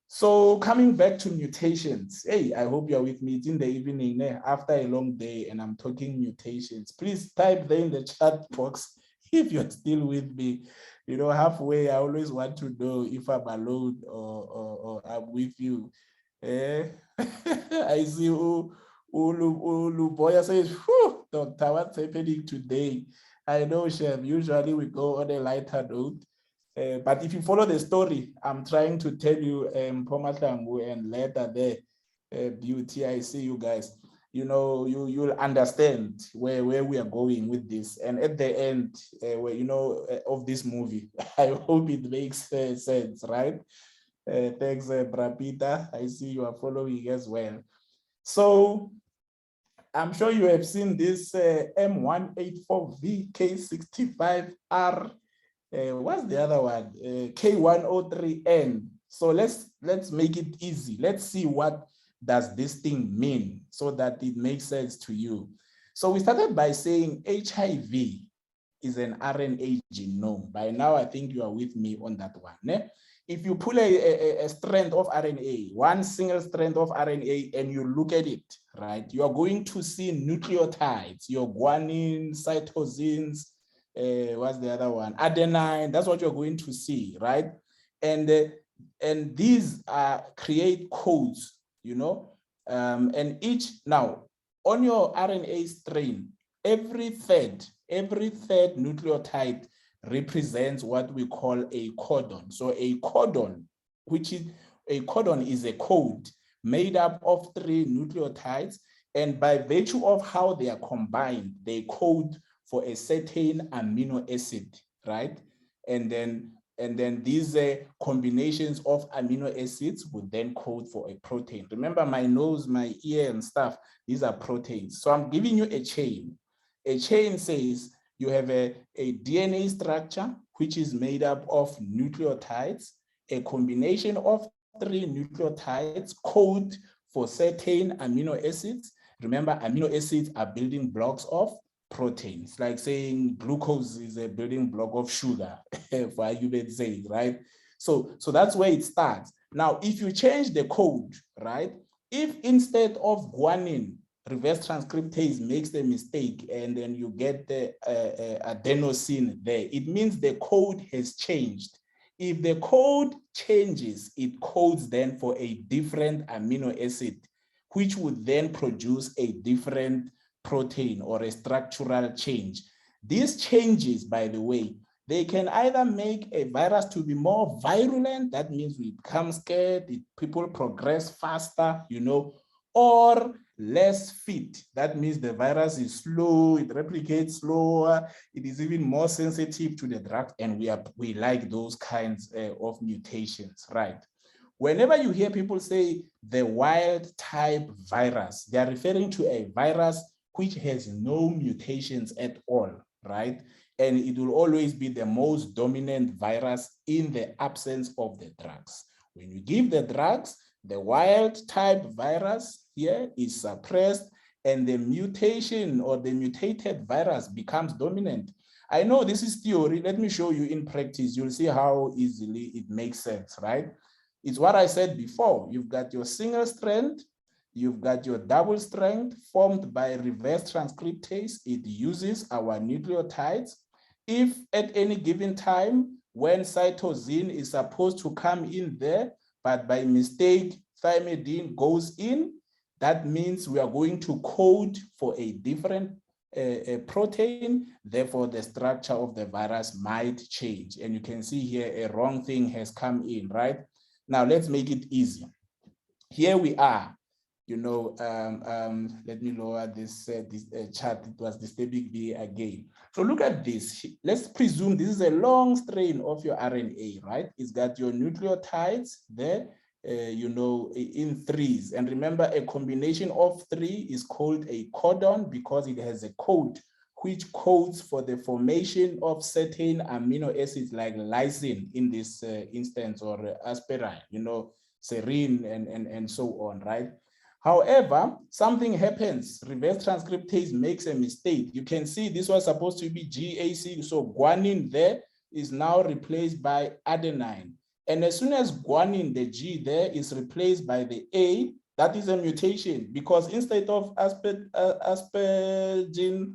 So coming back to mutations, hey, I hope you're with me. It's in the evening after a long day and I'm talking mutations. Please type there in the chat box if you're still with me. Halfway, I always want to know if I'm alone or I'm with you. I see Luboya says, whew, doctor, what's happening today? I know, Chef, usually we go on a lighter note. But if you follow the story, I'm trying to tell you, Pomatangu and later there, Beauty, I see you guys. You'll understand where we are going with this. And at the end, of this movie, I hope it makes sense, right? Thanks, Brapita. I see you are following as well. So I'm sure you have seen this M184VK65R. What's the other one? K103N. So let's make it easy. Let's see what does this thing mean so that it makes sense to you. So we started by saying HIV is an RNA genome. By now, I think you are with me on that one. If you pull a strand of RNA, one single strand of RNA, and you look at it, right, you are going to see nucleotides, your guanine, cytosines, what's the other one? Adenine, that's what you're going to see, right? And these create codes, and each, now, on your RNA strain, every third nucleotide represents what we call a codon. So a codon is a code made up of 3 nucleotides, and by virtue of how they are combined, they code for a certain amino acid, right? And then these combinations of amino acids would then code for a protein. Remember, my nose, my ear and stuff, these are proteins. So I'm giving you a chain. A chain says you have a DNA structure, which is made up of nucleotides. A combination of 3 nucleotides code for certain amino acids. Remember, amino acids are building blocks of proteins, like saying glucose is a building block of sugar, for argument's sake, right? So that's where it starts. Now, if you change the code, right? If instead of guanine, reverse transcriptase makes the mistake and then you get the adenosine there, it means the code has changed. If the code changes, it codes then for a different amino acid, which would then produce a different protein or a structural change. These changes, by the way, they can either make a virus to be more virulent, that means we become scared, people progress faster, or less fit. That means the virus is slow, it replicates slower, it is even more sensitive to the drug, and we like those kinds of mutations, right? Whenever you hear people say the wild type virus, they are referring to a virus which has no mutations at all, right? And it will always be the most dominant virus in the absence of the drugs. When you give the drugs, the wild type virus here is suppressed and the mutation or the mutated virus becomes dominant. I know this is theory. Let me show you in practice. You'll see how easily it makes sense, right? It's what I said before. You've got your single strand, you've got your double strand formed by reverse transcriptase. It uses our nucleotides. If at any given time, when cytosine is supposed to come in there, but by mistake, thymidine goes in, that means we are going to code for a different a protein, therefore the structure of the virus might change. And you can see here a wrong thing has come in, right? Now let's make it easy. Here we are, you know, let me lower this, chart. It was disturbing me again. So look at this. Let's presume this is a long strain of your RNA, right? It's got your nucleotides there, you know, in threes. And remember, a combination of three is called a codon because it has a code which codes for the formation of certain amino acids like lysine in this instance, or aspirin, you know, serine, and so on, right? However, something happens. Reverse transcriptase makes a mistake. You can see this was supposed to be GAC, so guanine there is now replaced by adenine. And as soon as guanine, the G there, is replaced by the A, that is a mutation, because instead of asparagine,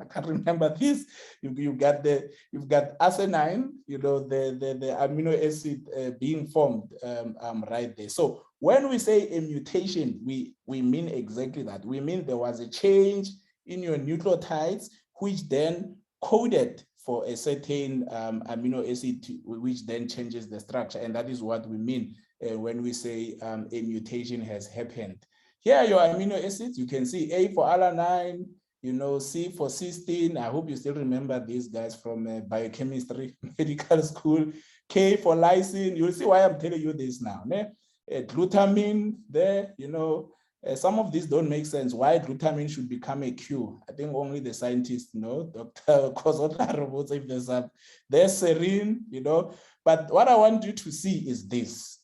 I can't remember this, you've got adenine, you know, the amino acid being formed right there. So when we say a mutation, we mean exactly that. We mean there was a change in your nucleotides, which then coded for a certain amino acid, which then changes the structure. And that is what we mean when we say a mutation has happened. Here are your amino acids. You can see A for alanine, you know, C for cysteine. I hope you still remember these guys from biochemistry, medical school. K for lysine. You'll see why I'm telling you this now. Glutamine there, you know, some of these don't make sense. Why glutamine should become a Q? I think only the scientists know. Dr. Kozota, if there's serine, you know. But what I want you to see is this.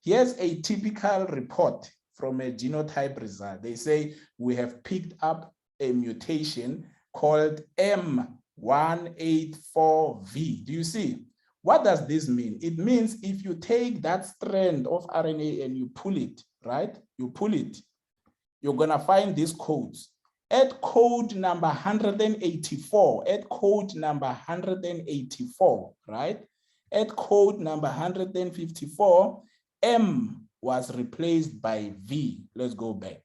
Here's a typical report from a genotype result. They say we have picked up a mutation called M184V. Do you see? What does this mean? It means if you take that strand of RNA and you pull it, right? You pull it, you're gonna find these codes. At code number 184, at code number 184, right? At code number 154, M was replaced by V. Let's go back.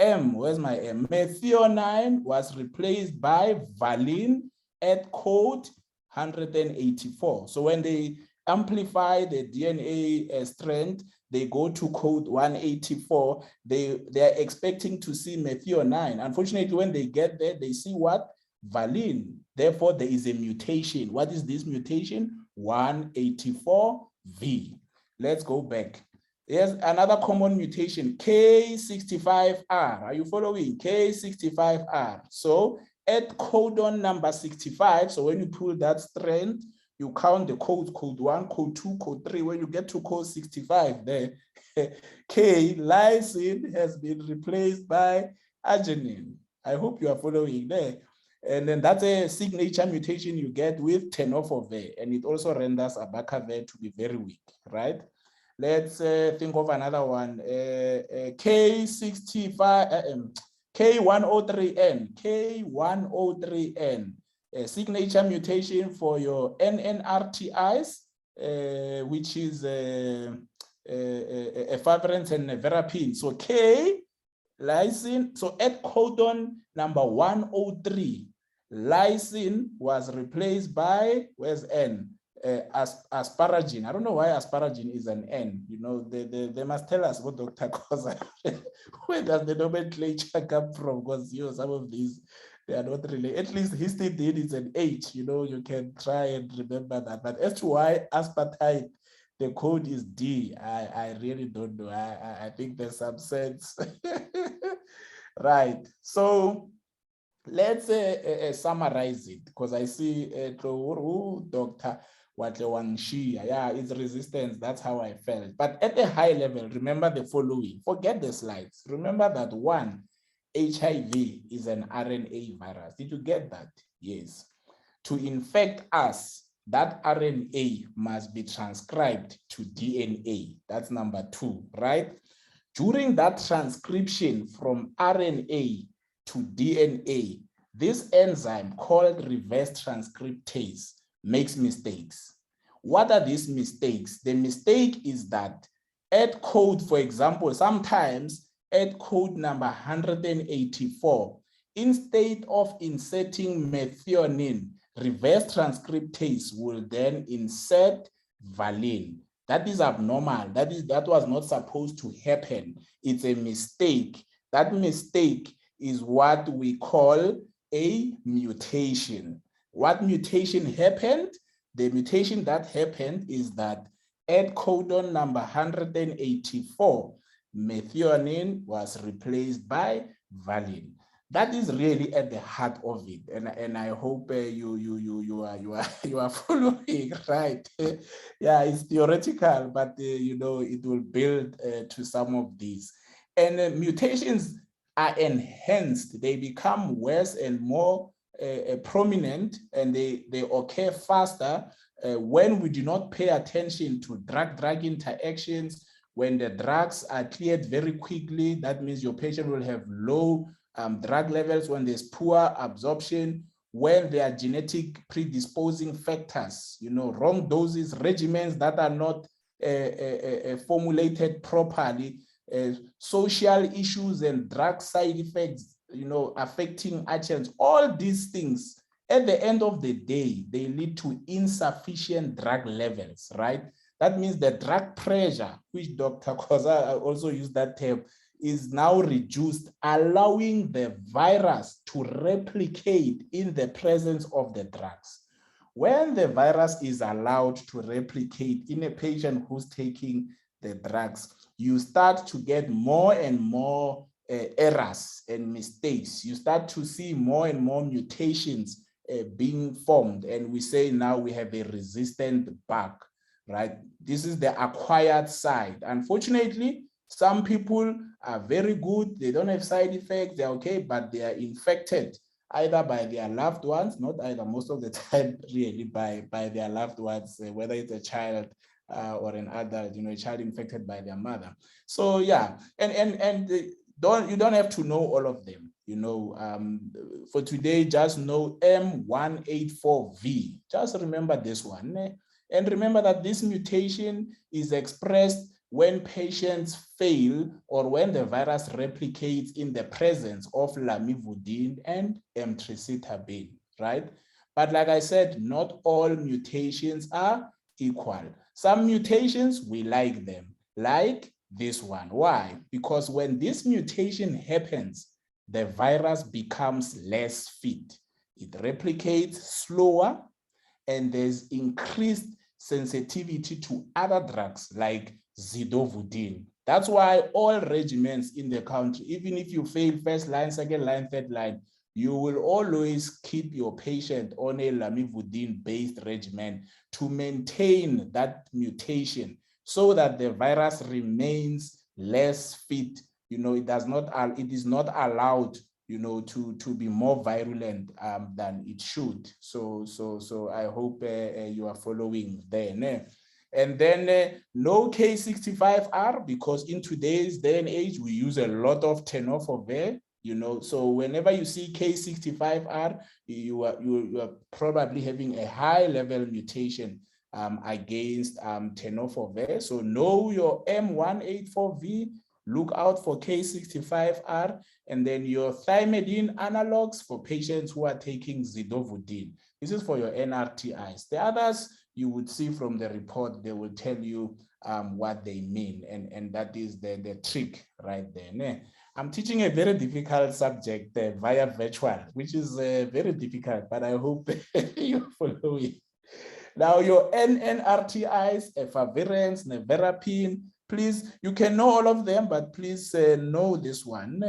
M, where's my M? Methionine was replaced by valine at code 184. So when they amplify the DNA strand, they go to code 184. They are expecting to see methionine. Unfortunately, when they get there, they see what? Valine. Therefore, there is a mutation. What is this mutation? 184V. Let's go back. Here's another common mutation, K65R. Are you following? K65R. So at codon number 65, so when you pull that strand, you count the codes, code 1, code 2, code 3. When you get to code 65 there, K, lysine, has been replaced by arginine. I hope you are following there. And then that's a signature mutation you get with tenofovir, and it also renders abacavir to be very weak, right? Let's think of another one, K65, K103N, K103N, a signature mutation for your NNRTIs, which is efavirenz and nevirapine. So K, lysine, so at codon number 103, lysine was replaced by, where's N? Asparagine. I don't know why asparagine is an N. You know, they must tell us what Dr. Koza, where does the nomenclature come from? Because you know, some of these, they are not really, at least histidine is an H, you know, you can try and remember that. But as to why aspartame, the code is D, I really don't know. I think there's some sense. Right. So let's summarize it, because I see Dr. Yeah, it's resistance. That's how I felt. But at a high level, remember the following. Forget the slides. Remember that one, HIV is an RNA virus. Did you get that? Yes. To infect us, that RNA must be transcribed to DNA. That's number 2, right? During that transcription from RNA to DNA, this enzyme called reverse transcriptase makes mistakes. What are these mistakes? The mistake is that at code, for example, sometimes at code number 184, instead of inserting methionine, reverse transcriptase will then insert valine. That is abnormal. That was not supposed to happen. It's a mistake. That mistake is what we call a mutation. What mutation happened? The mutation that happened is that at codon number 184, methionine was replaced by valine. That is really at the heart of it, and I hope you are following, right? Yeah, it's theoretical, but you know, it will build to some of these. And mutations are enhanced; they become worse and more prominent, and they occur faster when we do not pay attention to drug-drug interactions. When the drugs are cleared very quickly, that means your patient will have low drug levels. When there's poor absorption, when there are genetic predisposing factors, you know, wrong doses, regimens that are not formulated properly, social issues and drug side effects, you know, affecting adherence, all these things, at the end of the day, they lead to insufficient drug levels, right? That means the drug pressure, which Dr. Koza also used that term, is now reduced, allowing the virus to replicate in the presence of the drugs. When the virus is allowed to replicate in a patient who's taking the drugs, you start to get more and more errors and mistakes. You start to see more and more mutations being formed. And we say now we have a resistant bug, right? This is the acquired side. Unfortunately, some people are very good. They don't have side effects. They're okay, but they are infected either by their loved ones, not either, most of the time really by their loved ones, whether it's a child or an adult, you know, a child infected by their mother. So yeah, and you don't have to know all of them, you know. For today, just know M184V. Just remember this one. And remember that this mutation is expressed when patients fail or when the virus replicates in the presence of lamivudine and emtricitabine, right? But like I said, not all mutations are equal. Some mutations, we like them, like this one. Why? Because when this mutation happens, the virus becomes less fit. It replicates slower, and there's increased sensitivity to other drugs like zidovudine. That's why all regimens in the country, even if you fail first line, second line, third line, you will always keep your patient on a lamivudine-based regimen to maintain that mutation so that the virus remains less fit. You know, it is not allowed, you know, to be more virulent than it should. So I hope you are following there. And then no K65R, because in today's day and age, we use a lot of tenofovir, you know. So whenever you see K65R, you are probably having a high level mutation against tenofovir. So know your M184V, look out for K65R, and then your thymidine analogs for patients who are taking zidovudine. This is for your NNRTIs. The others, you would see from the report, they will tell you what they mean, and that is the trick right there. I'm teaching a very difficult subject via virtual, which is very difficult, but I hope you follow it. Now, your NNRTIs, efavirenz, nevirapine, please, you can know all of them, but please know this one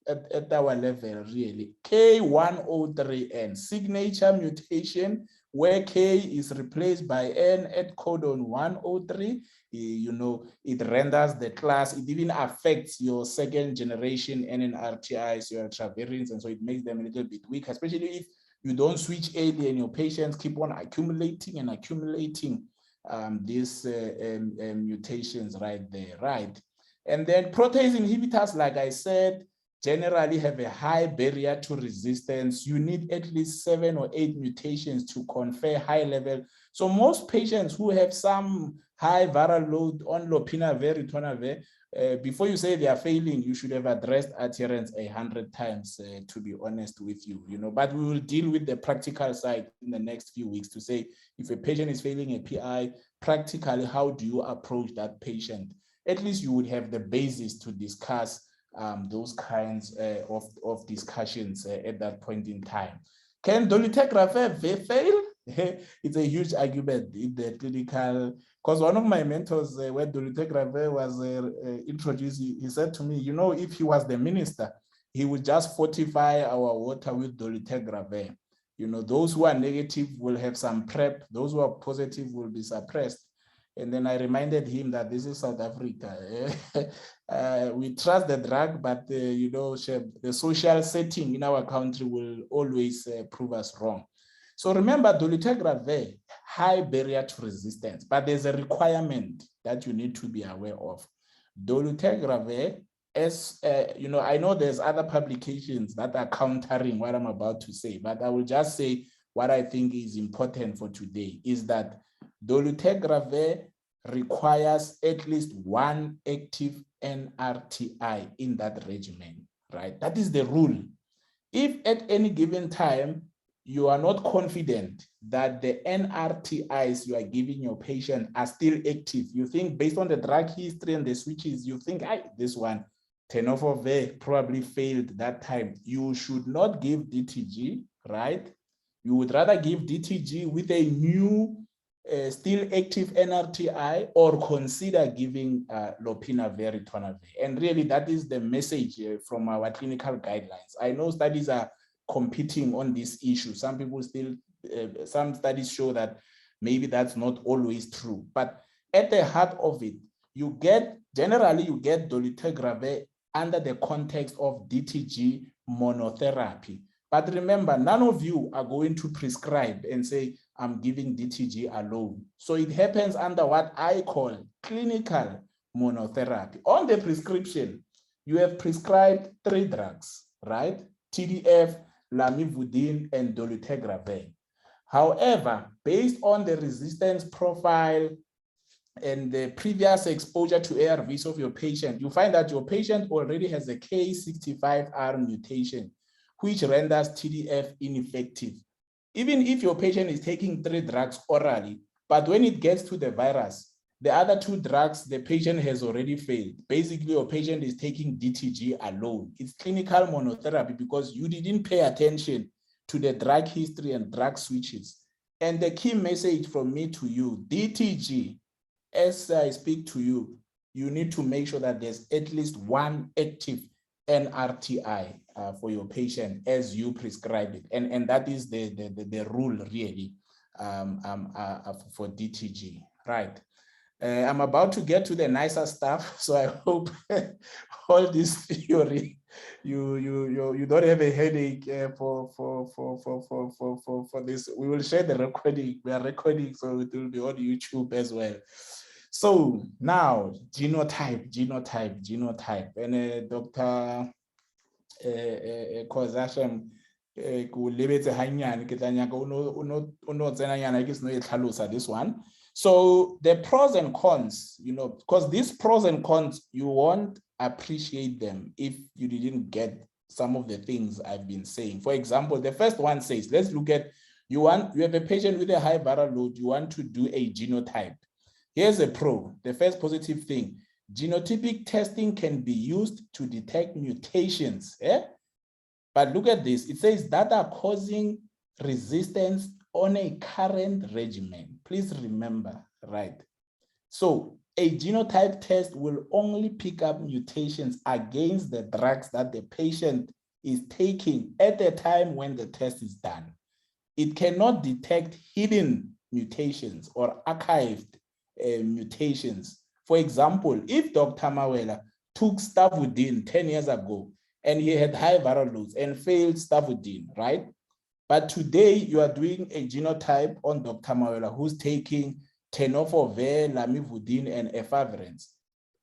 at our level, really. K103N, signature mutation, where K is replaced by N at codon 103. You know, it renders the class, it even affects your second generation NNRTIs, your ultravariants, and so it makes them a little bit weak, especially if you don't switch early and your patients keep on accumulating and accumulating these mutations right there, right? And then protease inhibitors, like I said, generally have a high barrier to resistance. You need at least 7 or 8 mutations to confer high level So most patients who have some high viral load on lopinavir, ritonavir, before you say they are failing, you should have addressed adherence 100 times, to be honest with you, but we will deal with the practical side in the next few weeks to say, if a patient is failing a PI, practically, how do you approach that patient? At least you would have the basis to discuss those kinds of discussions at that point in time. Can dolutegravir fail? It's a huge argument in the clinical, because one of my mentors, when dolutegravir was introduced, he said to me, if he was the minister, he would just fortify our water with dolutegravir. Those who are negative will have some PrEP, those who are positive will be suppressed. And then I reminded him that this is South Africa. We trust the drug, but the social setting in our country will always prove us wrong. So remember, dolutegravir, high barrier to resistance, but there's a requirement that you need to be aware of. Dolutegravir, as I know there's other publications that are countering what I'm about to say, but I will just say what I think is important for today is that dolutegravir requires at least one active NNRTI in that regimen, right? That is the rule. If at any given time you are not confident that the NNRTIs you are giving your patient are still active, you think based on the drug history and the switches, you think, this one, tenofovir probably failed that time. You should not give DTG, right? You would rather give DTG with a new still active NNRTI, or consider giving lopinavir, ritonavir. And really, that is the message from our clinical guidelines. I know studies are competing on this issue. Some people still, some studies show that maybe that's not always true. But at the heart of it, generally you get dolutegravir under the context of DTG monotherapy. But remember, none of you are going to prescribe and say, I'm giving DTG alone. So it happens under what I call clinical monotherapy. On the prescription, you have prescribed 3 drugs, right? TDF, lamivudine, and dolutegravir. However, based on the resistance profile and the previous exposure to ARVs of your patient, you find that your patient already has a K65R mutation, which renders TDF ineffective. Even if your patient is taking 3 drugs orally, but when it gets to the virus, the other 2 drugs, the patient has already failed. Basically, your patient is taking DTG alone. It's clinical monotherapy because you didn't pay attention to the drug history and drug switches. And the key message from me to you, DTG, as I speak to you, you need to make sure that there's at least one active NNRTI for your patient as you prescribe it. And that is the rule really for DTG, right? I'm about to get to the nicer stuff, so I hope all this theory, you don't have a headache for this. We will share the recording. We are recording, so it will be on YouTube as well. So now genotype, and Dr. Kozashem ku lebetse hanyane ke tla nyaka uno tsena nyana ke seno e tlhalosa this one. So the pros and cons, because these pros and cons, you won't appreciate them if you didn't get some of the things I've been saying. For example, the first one says, let's look at, you have a patient with a high viral load, you want to do a genotype. Here's a pro, the first positive thing. Genotypic testing can be used to detect mutations. But look at this, it says that are causing resistance on a current regimen. Please remember, right? So a genotype test will only pick up mutations against the drugs that the patient is taking at the time when the test is done. It cannot detect hidden mutations or archived mutations. For example, if Dr. Mawela took stavudine 10 years ago and he had high viral loads and failed stavudine, right? But today you are doing a genotype on Dr. Mawela who's taking tenofovir, lamivudine, and efavirenz.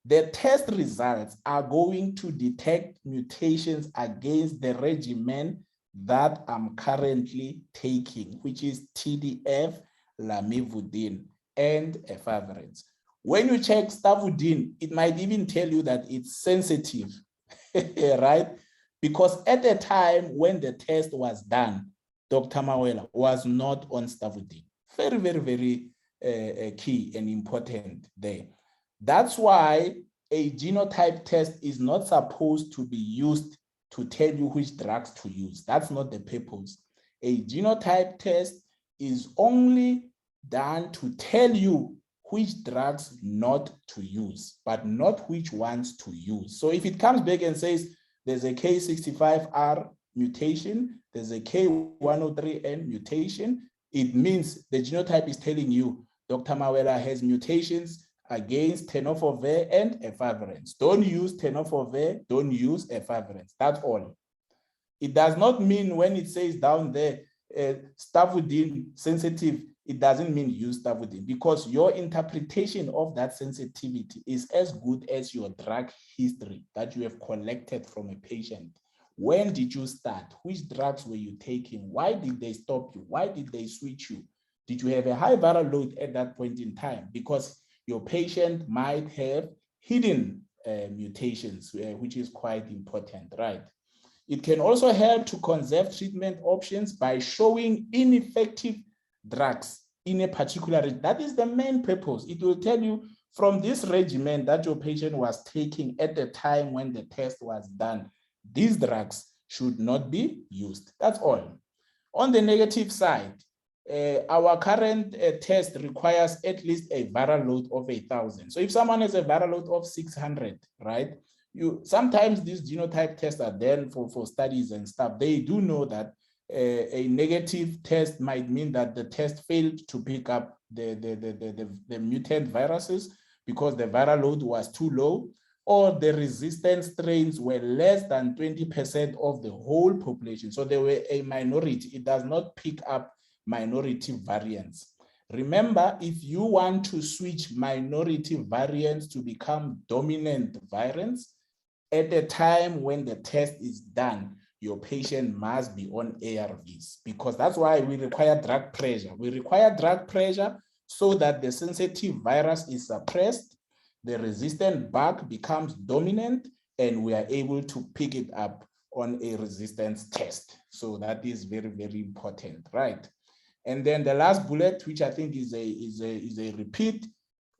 The test results are going to detect mutations against the regimen that I'm currently taking, which is TDF, lamivudine, and efavirenz. When you check stavudine, it might even tell you that it's sensitive, right? Because at the time when the test was done, Dr. Mawela was not on stavudine. Very, very, very key and important there. That's why a genotype test is not supposed to be used to tell you which drugs to use. That's not the purpose. A genotype test is only done to tell you which drugs not to use, but not which ones to use. So if it comes back and says there's a K65R mutation, there's a K103N mutation, it means the genotype is telling you Dr. Mawela has mutations against tenofovir and efavirenz. Don't use tenofovir, don't use efavirenz. That's all. It does not mean when it says down there, stavudine sensitive, it doesn't mean use stavudine, because your interpretation of that sensitivity is as good as your drug history that you have collected from a patient. When did you start? Which drugs were you taking? Why did they stop you? Why did they switch you? Did you have a high viral load at that point in time? Because your patient might have hidden mutations, which is quite important, right? It can also help to conserve treatment options by showing ineffective drugs in a particular regimen. That is the main purpose. It will tell you from this regimen that your patient was taking at the time when the test was done, these drugs should not be used. That's all. On the negative side, our current test requires at least a viral load of 1,000. So if someone has a viral load of 600, right? Sometimes these genotype tests are done for studies and stuff. They do know that a negative test might mean that the test failed to pick up the mutant viruses because the viral load was too low, or the resistant strains were less than 20% of the whole population. So they were a minority. It does not pick up minority variants. Remember, if you want to switch minority variants to become dominant variants, at the time when the test is done, your patient must be on ARVs, because that's why we require drug pressure. We require drug pressure so that the sensitive virus is suppressed, the resistant bug becomes dominant, and we are able to pick it up on a resistance test. So that is very, very important, right? And then the last bullet, which I think is a repeat,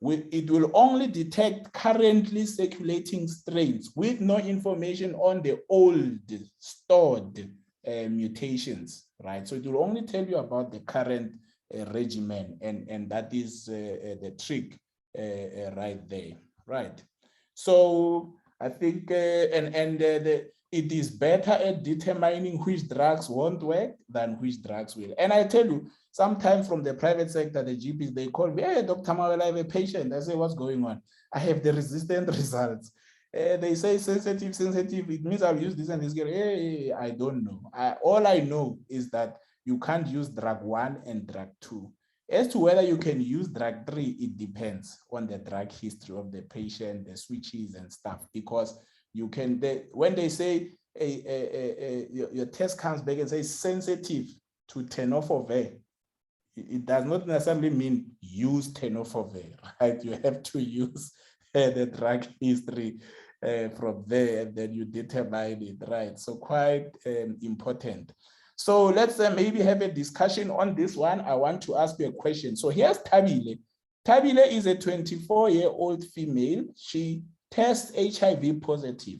it will only detect currently circulating strains with no information on the old stored mutations, right? So it will only tell you about the current regimen, and that is the trick right there, right? So I think, it is better at determining which drugs won't work than which drugs will. And I tell you, sometimes from the private sector, the GPs, they call me, hey, Dr. Mawela, I have a patient. I say, what's going on? I have the resistant results. They say sensitive. It means I'll use this and this. Hey, I don't know. All I know is that you can't use drug 1 and drug 2. As to whether you can use drug 3, it depends on the drug history of the patient, the switches and stuff, because you can, when they say your test comes back and says sensitive to tenofovir, it does not necessarily mean use tenofovir, right? You have to use the drug history from there, and then you determine it, right? So quite important. So let's maybe have a discussion on this one. I want to ask you a question. So here's Tabile. Tabile is a 24-year-old female. She tests HIV positive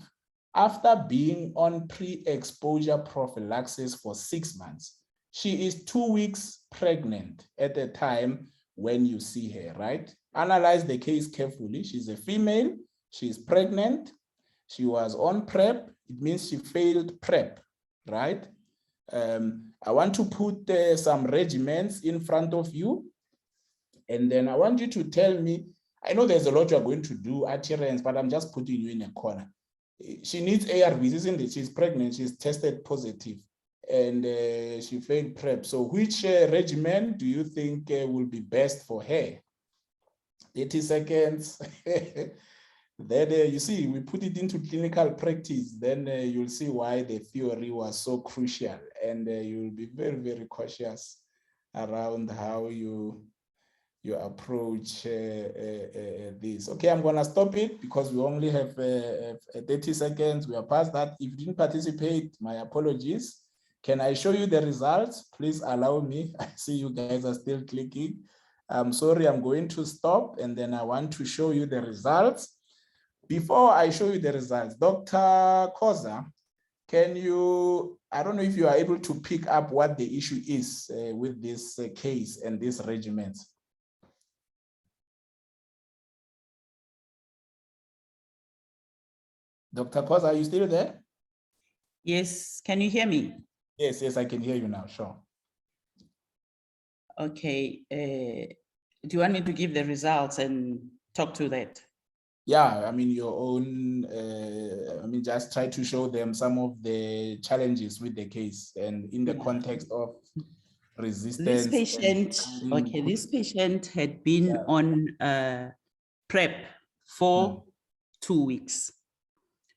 after being on pre-exposure prophylaxis for 6 months. She is 2 weeks pregnant at the time when you see her, right? Analyze the case carefully. She's a female, she's pregnant, she was on PrEP, it means she failed PrEP, right? I want to put some regimens in front of you, and then I want you to tell me, I know there's a lot you're going to do, adherence, but I'm just putting you in a corner. She needs ARVs, isn't it? She's pregnant, she's tested positive, and she failed PrEP. So which regimen do you think will be best for her? 30 seconds. Then you see, we put it into clinical practice, then you'll see why the theory was so crucial, and you'll be very, very cautious around how you approach this. Okay, I'm gonna stop it because we only have 30 seconds. We are past that. If you didn't participate, my apologies. Can I show you the results? Please allow me. I see you guys are still clicking. I'm sorry, I'm going to stop and then I want to show you the results. Before I show you the results, Dr. Koza, can you, I don't know if you are able to pick up what the issue is with this case and these regimens. Dr. Koza, are you still there? Yes, can you hear me? Yes, I can hear you now, sure. Okay, do you want me to give the results and talk to that? Yeah, I mean, your own, I mean, just try to show them some of the challenges with the case and in the context of resistance. This patient, okay, this patient had been on PrEP for 2 weeks.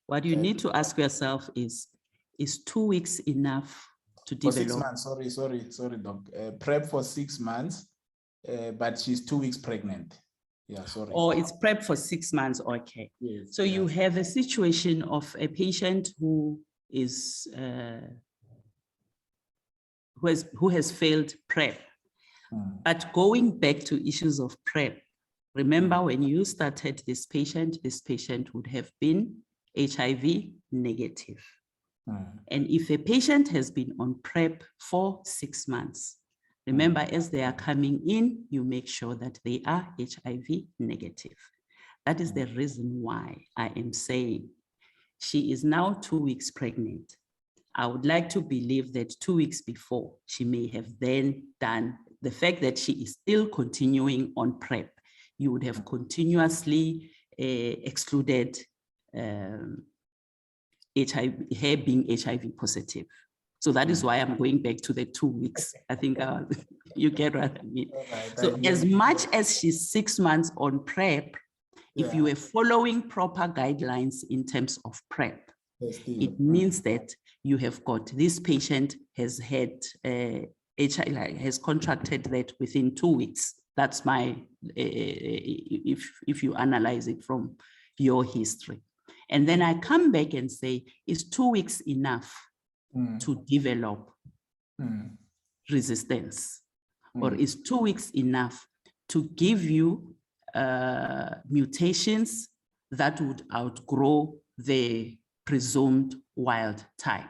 What you need to ask yourself is 2 weeks enough to develop? For 6 months, sorry, doc. PrEP for 6 months, but she's 2 weeks pregnant. Yeah, sorry. Or it's PrEP for 6 months, okay. Yes, so you have a situation of a patient who is, who has failed PrEP. But going back to issues of PrEP, remember when you started this patient would have been HIV negative. And if a patient has been on PrEP for 6 months, remember as they are coming in, you make sure that they are HIV negative. That is the reason why I am saying she is now 2 weeks pregnant. I would like to believe that 2 weeks before, she may have then done the fact that she is still continuing on PrEP. You would have continuously excluded HIV, her being HIV positive. So that is why I'm going back to the 2 weeks. I think you get what I mean. So as much as she's 6 months on PrEP, if you were following proper guidelines in terms of PrEP, it means that you have got, this patient has had HIV, has contracted that within 2 weeks. That's my, if you analyze it from your history. And then I come back and say, is 2 weeks enough to develop resistance? Or is 2 weeks enough to give you mutations that would outgrow the presumed wild type?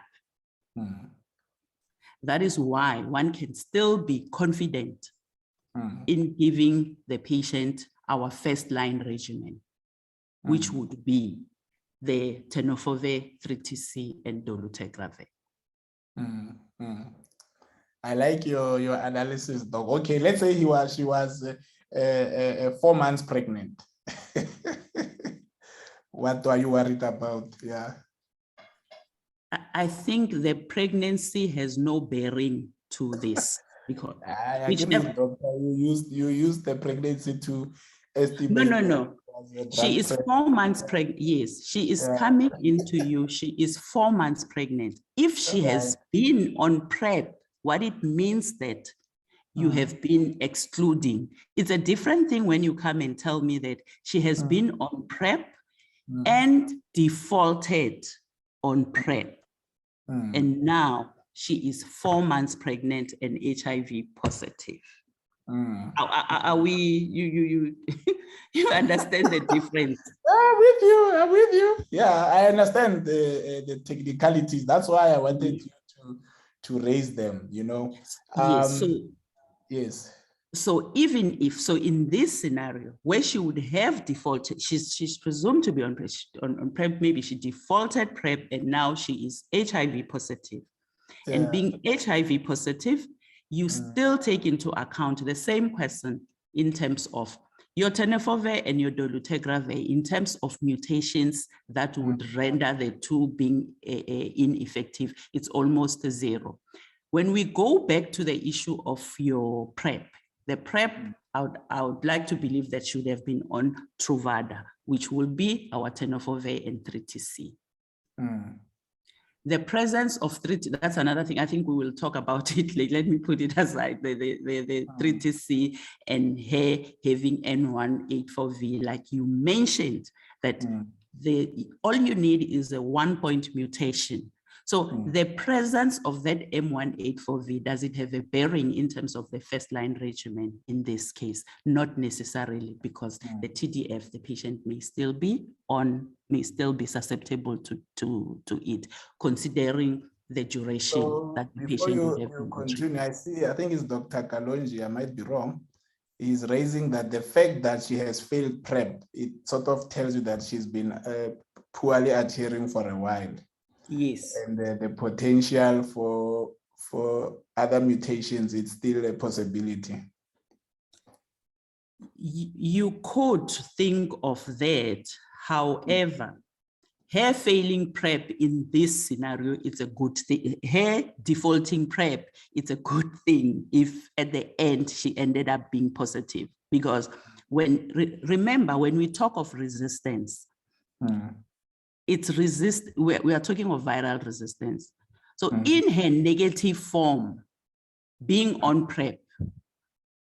That is why one can still be confident in giving the patient our first line regimen, which would be the tenofovir, 3TC, and dolutegravir. I like your analysis, Doc. Okay, let's say she was 4 months pregnant. What are you worried about? Yeah. I think the pregnancy has no bearing to this because you use the pregnancy to estimate. No. She is 4 months pregnant. Yes, she is coming into you. She is 4 months pregnant. If she has been on PrEP, what it means that you have been excluding. It's a different thing when you come and tell me that she has been on PrEP and defaulted on PrEP. And now she is 4 months pregnant and HIV positive. Are we, you understand the difference? I'm with you. Yeah, I understand the technicalities. That's why I wanted you to raise them, you know. Yes. So even if, so in this scenario where she would have defaulted, she's presumed to be on PrEP, maybe she defaulted PrEP and now she is HIV positive. And being HIV positive, you still take into account the same question in terms of your tenofovir and your dolutegravir in terms of mutations that would render the two being ineffective. It's almost 0. When we go back to the issue of your PrEP, the PrEP, I would like to believe that should have been on Truvada, which will be our tenofovir and 3TC. The presence of 3T, that's another thing. I think we will talk about it. Let me put it aside. The 3TC and her having N184V, like you mentioned, that all you need is a 1-point mutation. So the presence of that M184V, does it have a bearing in terms of the first line regimen in this case? Not necessarily, because the TDF, the patient may still be susceptible to it, considering the duration So that the before patient would have you been continue, I think it's Dr. Kalonji, I might be wrong, is raising that the fact that she has failed PrEP, it sort of tells you that she's been poorly adhering for a while. Yes. And the potential for other mutations, it's still a possibility. You could think of that. However, her failing PrEP in this scenario, it's a good thing. Her defaulting PrEP, it's a good thing if at the end she ended up being positive. Because remember, when we talk of resistance, it's we are talking of viral resistance. So in her negative form, being on PrEP,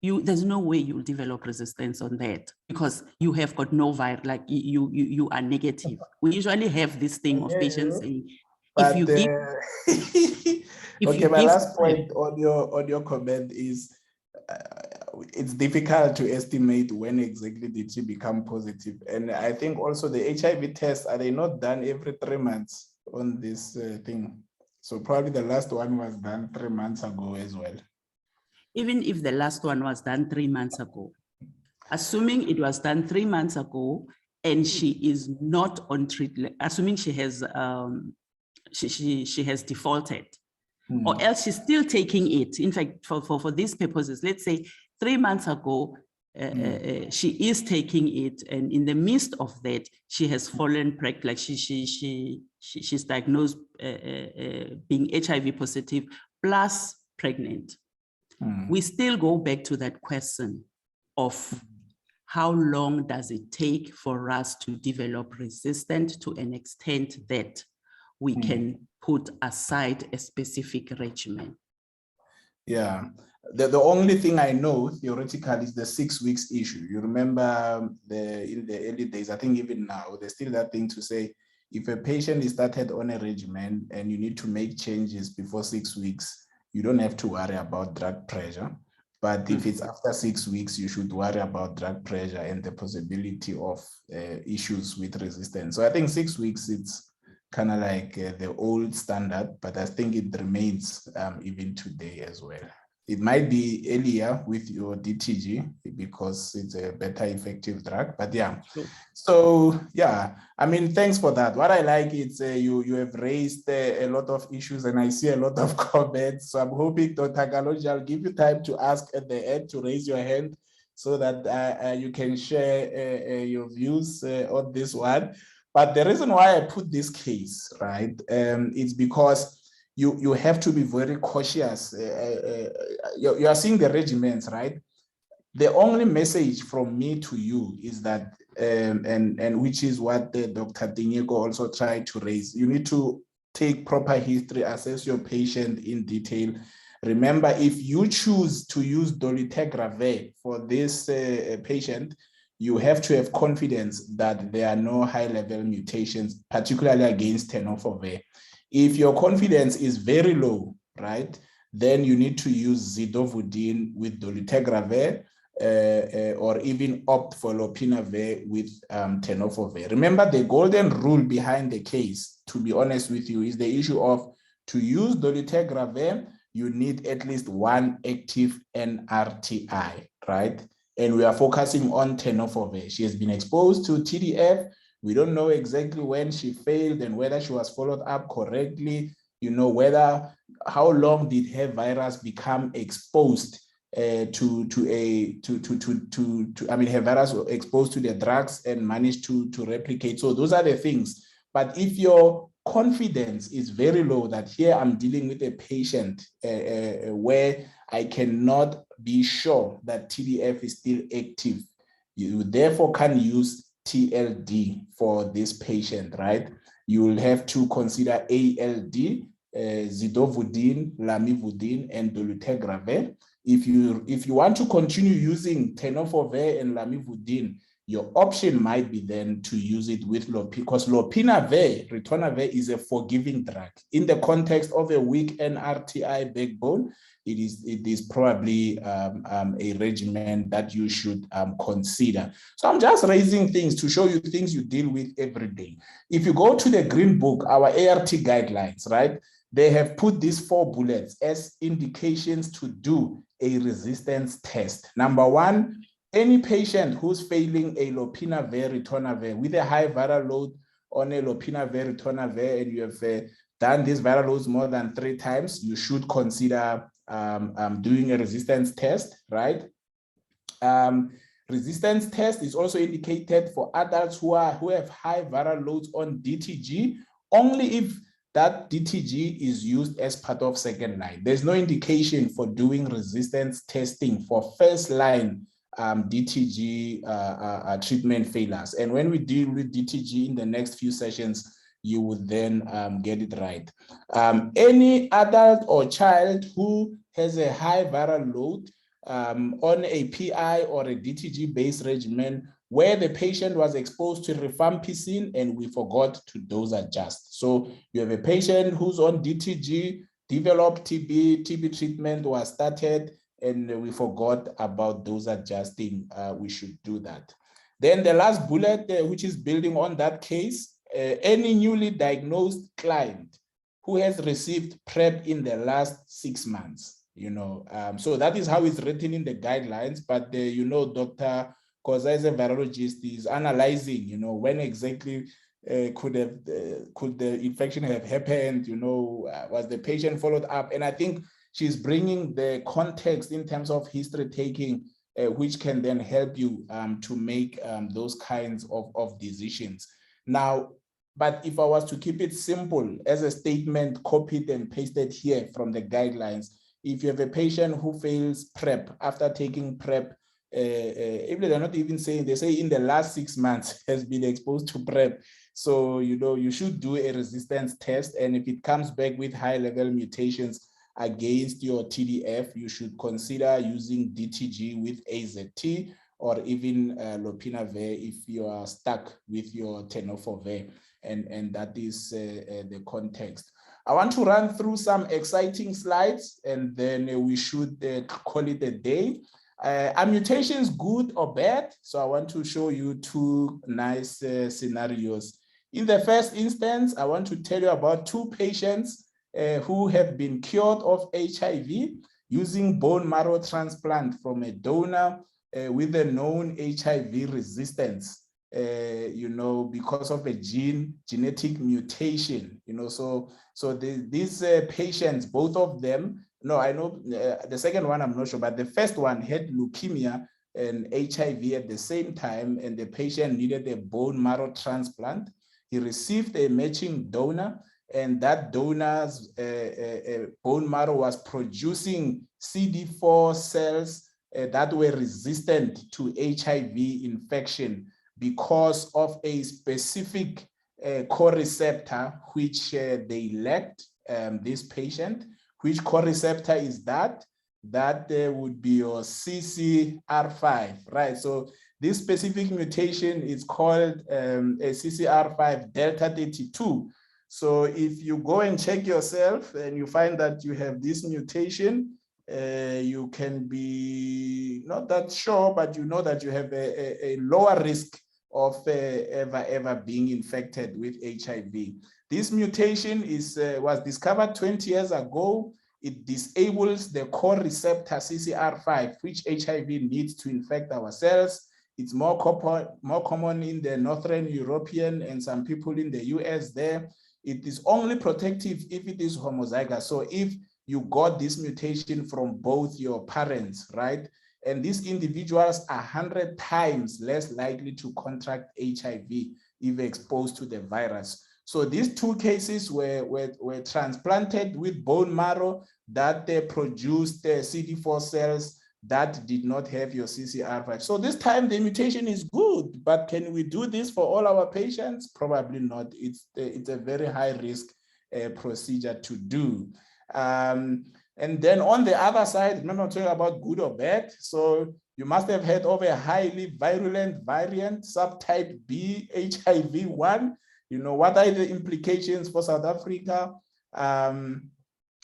there's no way you'll develop resistance on that, because you have got no virus, like you are negative. We usually have this thing of patients saying, but, if you give, okay, my last point on your comment is, it's difficult to estimate when exactly did she become positive. And I think also the HIV tests, are they not done every 3 months on this thing? So probably the last one was done 3 months ago as well. Even if the last one was done 3 months ago, assuming it was done 3 months ago and she is not on treatment, assuming she has she has defaulted, or else she's still taking it. In fact, for these purposes, let's say 3 months ago, she is taking it, and in the midst of that, she has fallen pregnant, like she's diagnosed being HIV positive plus pregnant. We still go back to that question of how long does it take for us to develop resistance to an extent that we can put aside a specific regimen. Yeah, the only thing I know theoretically is the 6 weeks issue. You remember in the early days, I think even now, there's still that thing to say, if a patient is started on a regimen and you need to make changes before 6 weeks, you don't have to worry about drug pressure. But if it's after 6 weeks, you should worry about drug pressure and the possibility of issues with resistance. So I think 6 weeks, it's kind of like the old standard, but I think it remains even today as well. It might be earlier with your DTG because it's a better effective drug, but yeah. Sure. So yeah, I mean, thanks for that. What I like is you have raised a lot of issues and I see a lot of comments. So I'm hoping, Dr. Kalonji, I'll give you time to ask at the end to raise your hand so that you can share your views on this one. But the reason why I put this case, right, is because you have to be very cautious. You are seeing the regimens, right? The only message from me to you is that, and which is what Dr. Dinyeko also tried to raise, you need to take proper history, assess your patient in detail. Remember, if you choose to use dolutegravir for this patient, you have to have confidence that there are no high-level mutations, particularly against tenofovir. If your confidence is very low, right, then you need to use zidovudine with dolutegravir or even opt for lopinavir with tenofovir. Remember, the golden rule behind the case, to be honest with you, is the issue of to use dolutegravir, you need at least one active NNRTI, right? And we are focusing on tenofovir. She has been exposed to TDF. We don't know exactly when she failed and whether she was followed up correctly. You know, how long did her virus become exposed her virus was exposed to the drugs and managed to replicate. So those are the things. But if your confidence is very low that here I'm dealing with a patient where I cannot be sure that TDF is still active, you therefore can use TLD for this patient, right? you will have to consider ALD, zidovudine, lamivudine, and dolutegravir. If you want to continue using tenofovir and lamivudine, your option might be then to use it with because lopinavir, ritonavir, is a forgiving drug. In the context of a weak NNRTI backbone, it is probably a regimen that you should consider. So I'm just raising things to show you things you deal with every day. If you go to the Green Book, our ART guidelines, right, they have put these 4 bullets as indications to do a resistance test. Number 1, any patient who's failing a lopinavir, ritonavir with a high viral load on a lopinavir, ritonavir, and you have done these viral loads more than 3 times, you should consider doing a resistance test, right? Resistance test is also indicated for adults who have high viral loads on DTG, only if that DTG is used as part of second line. There's no indication for doing resistance testing for first line DTG treatment failures. And when we deal with DTG in the next few sessions, you would then get it right. Any adult or child who has a high viral load on a PI or a DTG-based regimen where the patient was exposed to rifampicin and we forgot to dose adjust. So you have a patient who's on DTG, developed TB treatment was started, and we forgot about dose adjusting. We should do that. Then the last bullet, which is building on that case, any newly diagnosed client who has received PrEP in the last 6 months, so that is how it's written in the guidelines. But Dr. Koza, as a virologist, is analyzing, when exactly could the infection have happened, was the patient followed up? And I think she's bringing the context in terms of history taking, which can then help you to make those kinds of decisions. Now, but if I was to keep it simple as a statement copied and pasted here from the guidelines, if you have a patient who fails PrEP after taking PrEP, if they're not even saying, they say in the last 6 months has been exposed to PrEP. So, you should do a resistance test. And if it comes back with high level mutations against your TDF, you should consider using DTG with AZT or even lopinavir if you are stuck with your tenofovir. And that is the context. I want to run through some exciting slides and then we should call it a day. Are mutations good or bad? So I want to show you 2 nice scenarios. In the first instance, I want to tell you about 2 patients who have been cured of HIV using bone marrow transplant from a donor with a known HIV resistance, because of a genetic mutation, so these patients, both of them, no, I know the second one, I'm not sure, but the first one had leukemia and HIV at the same time, and the patient needed a bone marrow transplant. He received a matching donor, and that donor's bone marrow was producing CD4 cells that were resistant to HIV infection because of a specific co-receptor which they lacked, this patient. Which co-receptor is that? That would be your CCR5, right? So this specific mutation is called a CCR5 delta 32. So if you go and check yourself and you find that you have this mutation, you can be not that sure, but you know that you have a lower risk of ever being infected with HIV. This mutation was discovered 20 years ago. It disables the core receptor CCR5, which HIV needs to infect our cells. It's more common in the Northern European and some people in the US there. It is only protective if it is homozygous. So if you got this mutation from both your parents, right? And these individuals are 100 times less likely to contract HIV if exposed to the virus. So these 2 cases were transplanted with bone marrow that they produced CD4 cells that did not have your CCR5. So this time the mutation is good, but can we do this for all our patients? Probably not. It's a very high risk procedure to do. And then on the other side, remember I'm talking about good or bad. So you must have heard of a highly virulent variant, subtype B, HIV-1. You know, what are the implications for South Africa?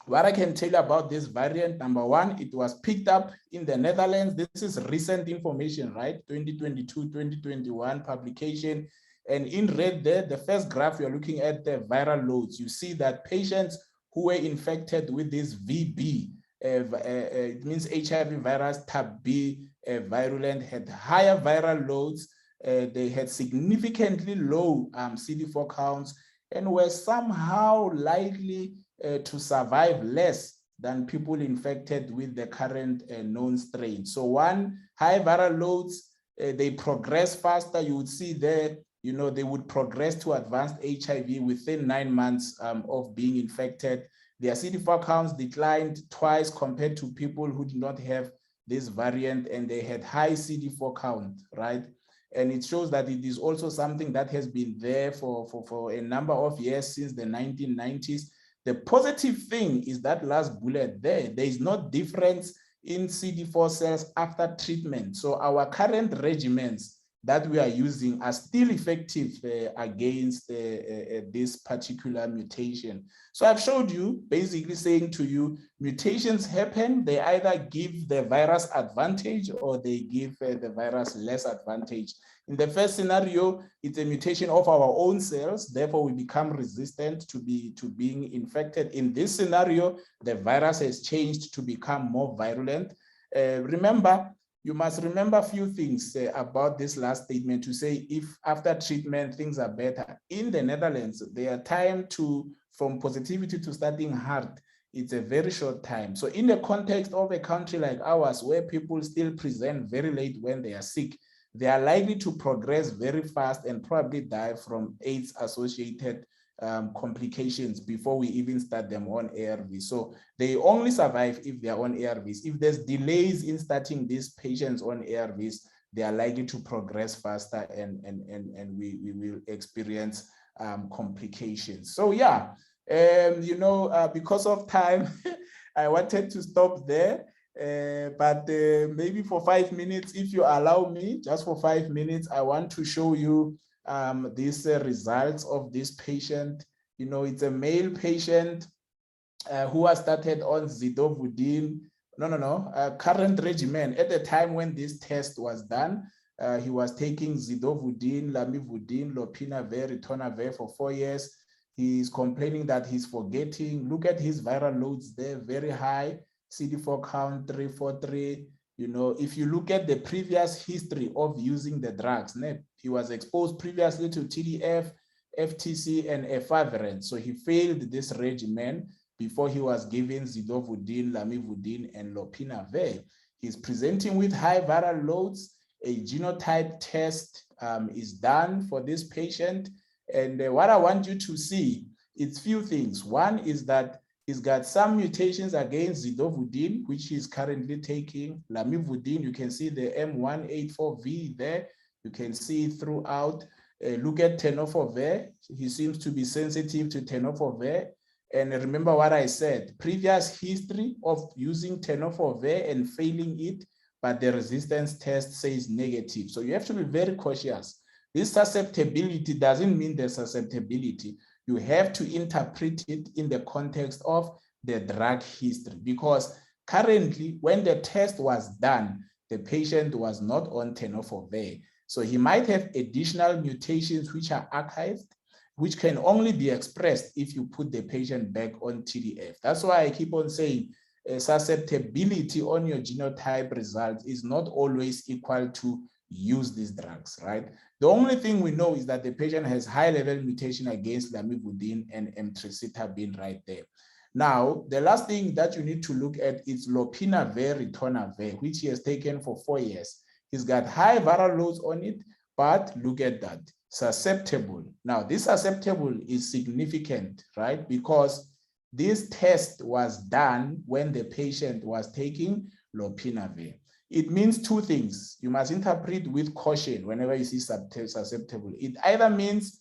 What I can tell you about this variant, number one, it was picked up in the Netherlands. This is recent information, right? 2022, 2021 publication. And in red there, the first graph, you're looking at the viral loads. You see that patients who were infected with this VB, it means HIV virus type B virulent, had higher viral loads. They had significantly low CD4 counts and were somehow likely to survive less than people infected with the current known strain. So one, high viral loads, they progress faster. You would see there, you know, they would progress to advanced HIV within 9 months of being infected. Their CD4 counts declined twice compared to people who did not have this variant, and they had high CD4 count, right? And it shows that it is also something that has been there for a number of years, since the 1990s. The positive thing is that last bullet there. There is no difference in CD4 cells after treatment. So our current regimens that we are using are still effective against this particular mutation. So I've showed you, basically saying to you, mutations happen. They either give the virus advantage or they give the virus less advantage. In the first scenario, it's a mutation of our own cells. Therefore, we become resistant to being infected. In this scenario, the virus has changed to become more virulent. Remember, you must remember a few things about this last statement, to say if after treatment things are better. In the Netherlands, their time from positivity to starting hard, it's a very short time. So in the context of a country like ours, where people still present very late when they are sick, they are likely to progress very fast and probably die from AIDS-associated complications before we even start them on ARVs. So they only survive if they are on ARVs. If there's delays in starting these patients on ARVs, they are likely to progress faster, and we will experience complications. So yeah, you know, because of time, I wanted to stop there. But maybe for 5 minutes, if you allow me, just for 5 minutes, I want to show you these results of this patient. You know, it's a male patient who was started on zidovudine. Current regimen. At the time when this test was done, he was taking zidovudine, lamivudine, lopinavir, ritonavir for 4 years. He's complaining that he's forgetting. Look at his viral loads there, very high. CD4 count 343. You know, if you look at the previous history of using the drugs, he was exposed previously to TDF, FTC, and efavirenz. So he failed this regimen before he was given zidovudine, lamivudine, and lopinavir. He's presenting with high viral loads. A genotype test is done for this patient. And what I want you to see is few things. One is that he's got some mutations against zidovudine, which he's currently taking. Lamivudine, you can see the M184V there. You can see it throughout. Look at tenofovir. He seems to be sensitive to tenofovir. And remember what I said, previous history of using tenofovir and failing it, but the resistance test says negative. So you have to be very cautious. This susceptibility doesn't mean the susceptibility. You have to interpret it in the context of the drug history, because currently when the test was done, the patient was not on tenofovir. So he might have additional mutations which are archived, which can only be expressed if you put the patient back on TDF. That's why I keep on saying susceptibility on your genotype results is not always equal to use these drugs, right? The only thing we know is that the patient has high-level mutation against lamivudine and emtricitabine right there. Now, the last thing that you need to look at is lopinavir, ritonavir, which he has taken for 4 years. He's got high viral loads on it, but look at that, susceptible. Now, this susceptible is significant, right? Because this test was done when the patient was taking lopinavir. it means two things. You must interpret with caution whenever you see susceptible. It either means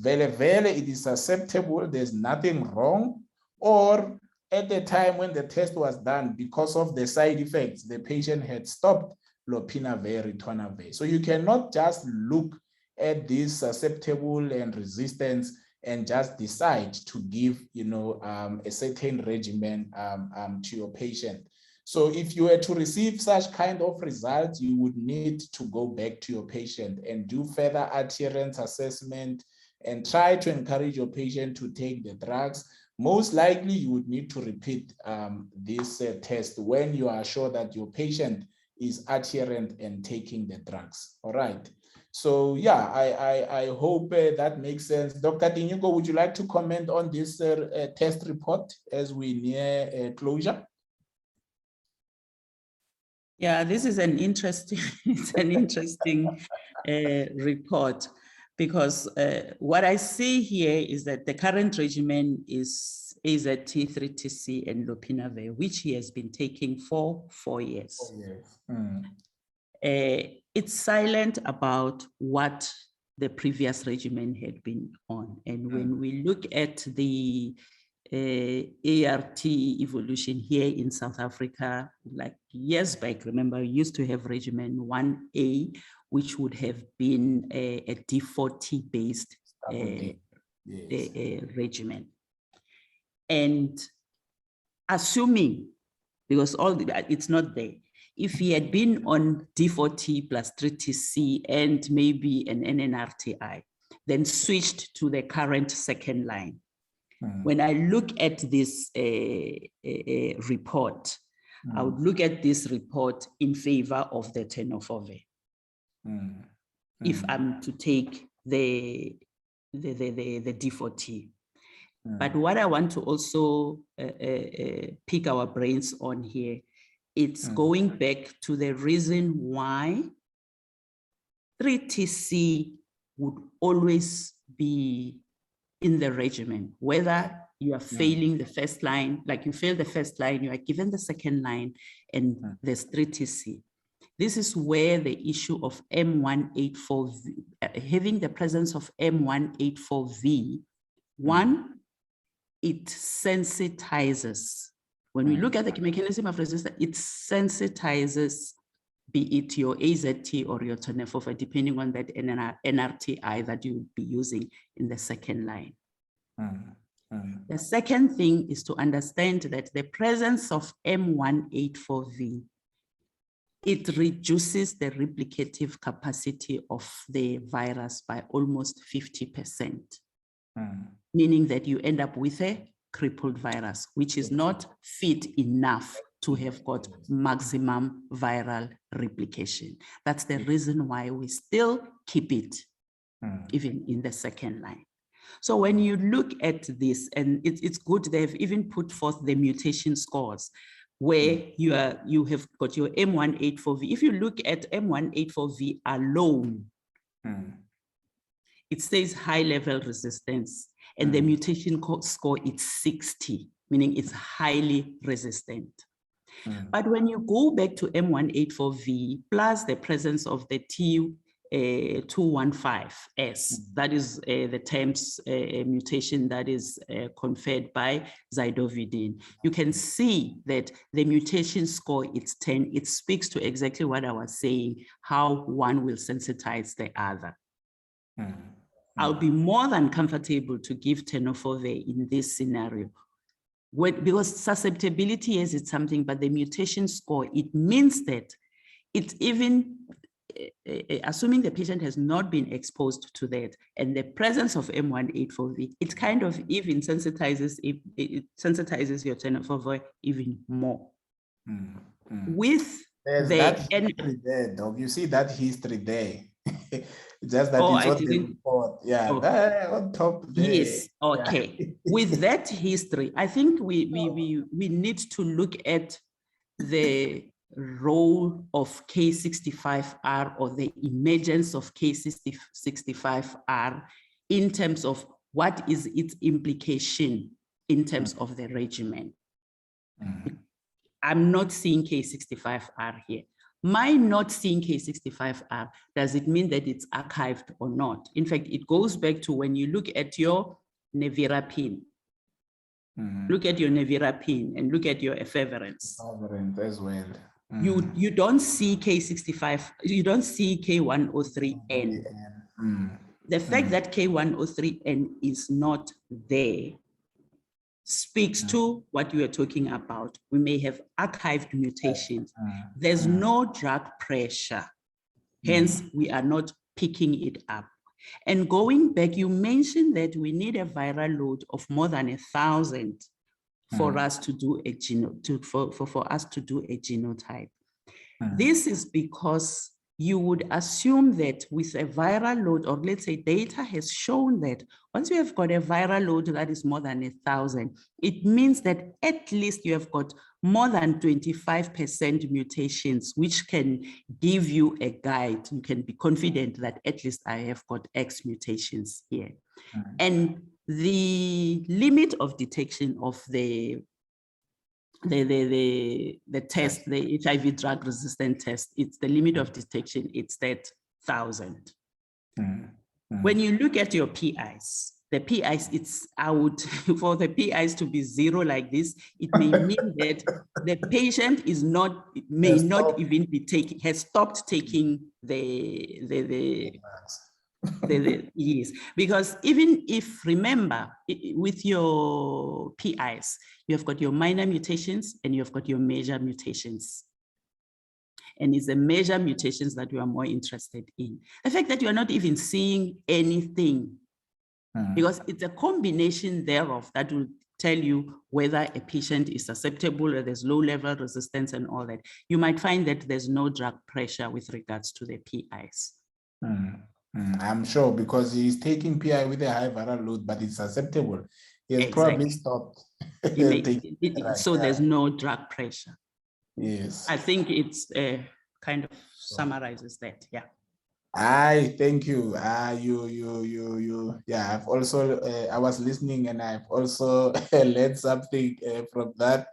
it is susceptible, there's nothing wrong, or at the time when the test was done, because of the side effects, the patient had stopped lopinavir, ritonavir. So you cannot just look at this susceptible and resistance and just decide to give, a certain regimen to your patient. So if you were to receive such kind of results, you would need to go back to your patient and do further adherence assessment and try to encourage your patient to take the drugs. Most likely, you would need to repeat this test when you are sure that your patient is adherent and taking the drugs. All right. So yeah, I hope that makes sense. Dr. Dinyuko, would you like to comment on this test report as we near closure? Yeah, this is an interesting, it's an interesting report, because what I see here is that the current regimen is AZT3TC and lopinavir, which he has been taking for 4 years. 4 years. It's silent about what the previous regimen had been on. And when we look at the ART evolution here in South Africa, like years back, remember, we used to have regimen 1A, which would have been a D40 based regimen. And assuming, because it's not there, if he had been on D40 plus 3TC and maybe an NNRTI, then switched to the current second line. When I look at this report, I would look at this report in favor of the tenofovir. If I'm to take the D40. But what I want to also pick our brains on here, it's going back to the reason why 3TC would always be in the regimen, whether you are failing the first line, like you fail the first line, you are given the second line, and there's 3TC. This is where the issue of M184V, having the presence of M184V, one, it sensitizes. When we look at the mechanism of resistance, it sensitizes, be it your AZT or your tenofovir, depending on that NNRTI that you would be using in the second line. The second thing is to understand that the presence of M184V, it reduces the replicative capacity of the virus by almost 50%, meaning that you end up with a crippled virus, which is not fit enough to have got maximum viral replication. That's the reason why we still keep it, even in the second line. So when you look at this, and it's good, they've even put forth the mutation scores, where you have got your M184V. If you look at M184V alone, it says high level resistance, and the mutation score is 60, meaning it's highly resistant. But when you go back to M184V plus the presence of the T215S, that is the TEMS mutation that is conferred by zidovudine, you can see that the mutation score is 10. It speaks to exactly what I was saying, how one will sensitize the other. I'll be more than comfortable to give tenofovir in this scenario. Because susceptibility, yes, it's something, but the mutation score, it means that it's even, assuming the patient has not been exposed to that, and the presence of M184V, it kind of even sensitizes, it sensitizes your tenofovir even more. With that history there, dog. You see that history there. Just that it's on the report. Yeah, on top there. Yes, okay. Yeah. With that history, I think we need to look at the role of K65R or the emergence of K65R in terms of what is its implication in terms of the regimen. I'm not seeing K65R here. My not seeing K65R, does it mean that it's archived or not? In fact, it goes back to when you look at your nevirapine. Look at your nevirapine and look at your adherence. Adherence as well. You don't see K65, you don't see K103N. The fact that K103N is not there speaks to what you are talking about. We may have archived mutations. There's no drug pressure. Hence, we are not picking it up. And going back, you mentioned that we need a viral load of more than 1,000 for us to do a for us to do a genotype. This is because you would assume that with a viral load, or let's say data has shown that once you have got a viral load that is more than 1,000, it means that at least you have got more than 25% mutations, which can give you a guide. You can be confident that at least I have got X mutations here. And the limit of detection of the test, the HIV drug resistant test, it's the limit of detection, it's that 1,000. When you look at your PIs, the PIs, it's out for the PIs to be 0 like this, it may mean that the patient is not, may not even be taking, has stopped taking yes, because even if, remember, with your PIs, you have got your minor mutations and you have got your major mutations. And it's the major mutations that we are more interested in. The fact that you are not even seeing anything, because it's a combination thereof that will tell you whether a patient is susceptible or there's low level resistance and all that. You might find that there's no drug pressure with regards to the PIs. I'm sure, because he's taking PI with a high viral load, but it's susceptible. He has probably stopped. There's no drug pressure. Yes. I think it's kind of summarizes that. Yeah. Thank you. Yeah, I've also, I was listening and I've also learned something from that.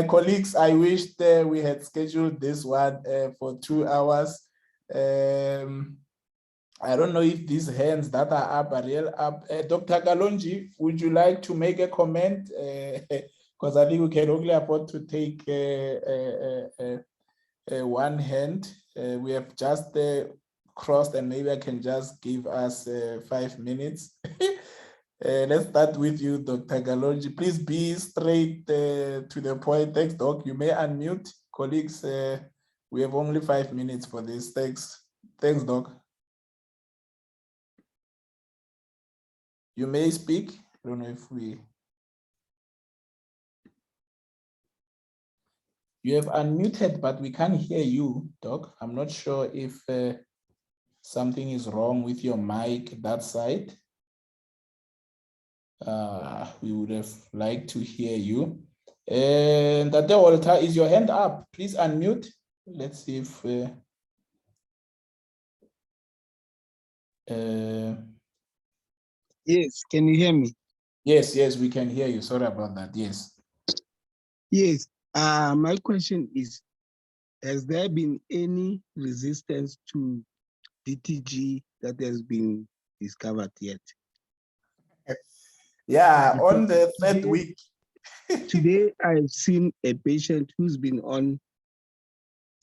Colleagues, I wished we had scheduled this one for 2 hours. I don't know if these hands that are up are real up. Dr. Kalonji, would you like to make a comment? Because I think we can only afford to take one hand. We have just crossed, and maybe I can just give us 5 minutes. Let's start with you, Dr. Kalonji. Please be straight to the point. Thanks, Doc. You may unmute. Colleagues, we have only 5 minutes for this. Thanks, Doc. You may speak. I don't know if you have unmuted, but we can't hear you, Doc. I'm not sure if something is wrong with your mic that side. We would have liked to hear you. And Dr. Walter, is your hand up? Please unmute. Let's see if yes, can you hear me? Yes, we can hear you. Sorry about that. Yes. Yes. My question is, has there been any resistance to DTG that has been discovered yet? Yeah, on the third week. Today, I've seen a patient who's been on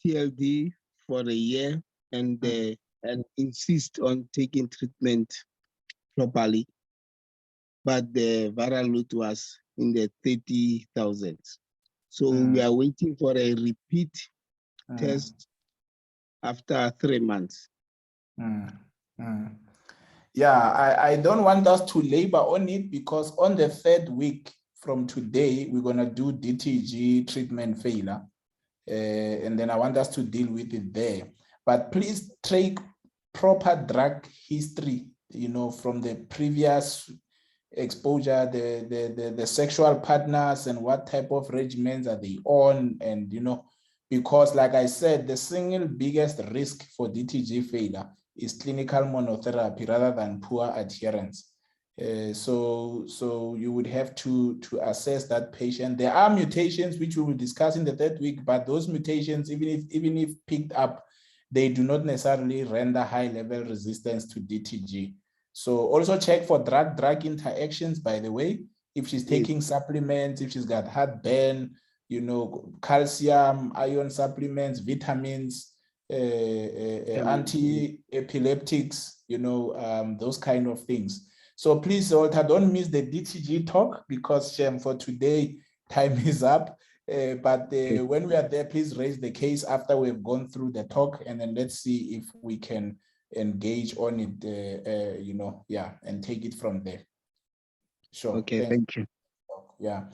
TLD for a year and insist on taking treatment properly, but the viral load was in the 30,000. So we are waiting for a repeat test after 3 months. Yeah, I don't want us to labor on it, because on the third week from today, we're going to do DTG treatment failure. And then I want us to deal with it there. But please take proper drug history, from the previous exposure, the sexual partners, and what type of regimens are they on, and because like I said, the single biggest risk for DTG failure is clinical monotherapy rather than poor adherence. So you would have to assess that patient. There are mutations which we will discuss in the third week, but those mutations, even if picked up, they do not necessarily render high-level resistance to DTG. So also check for drug-drug interactions, by the way, if she's taking supplements, if she's got heartburn, you know, calcium, iron supplements, vitamins, anti-epileptics, you know, those kind of things. So please, Walter, don't miss the DTG talk, because for today, time is up. When we are there, please raise the case after we've gone through the talk, and then let's see if we can engage on it, you know, and take it from there. Sure. Okay, thank you. Yeah.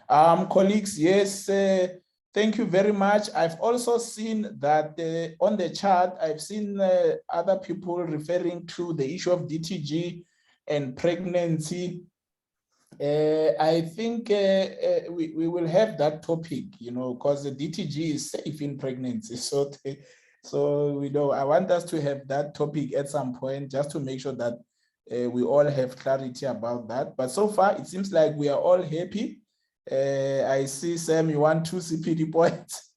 Colleagues, yes, thank you very much. I've also seen that on the chart, I've seen other people referring to the issue of DTG and pregnancy. I think we will have that topic, you know, because the DTG is safe in pregnancy. So we know, I want us to have that topic at some point, just to make sure that we all have clarity about that. But so far, it seems like we are all happy. I see, Sam, you want 2 CPD points.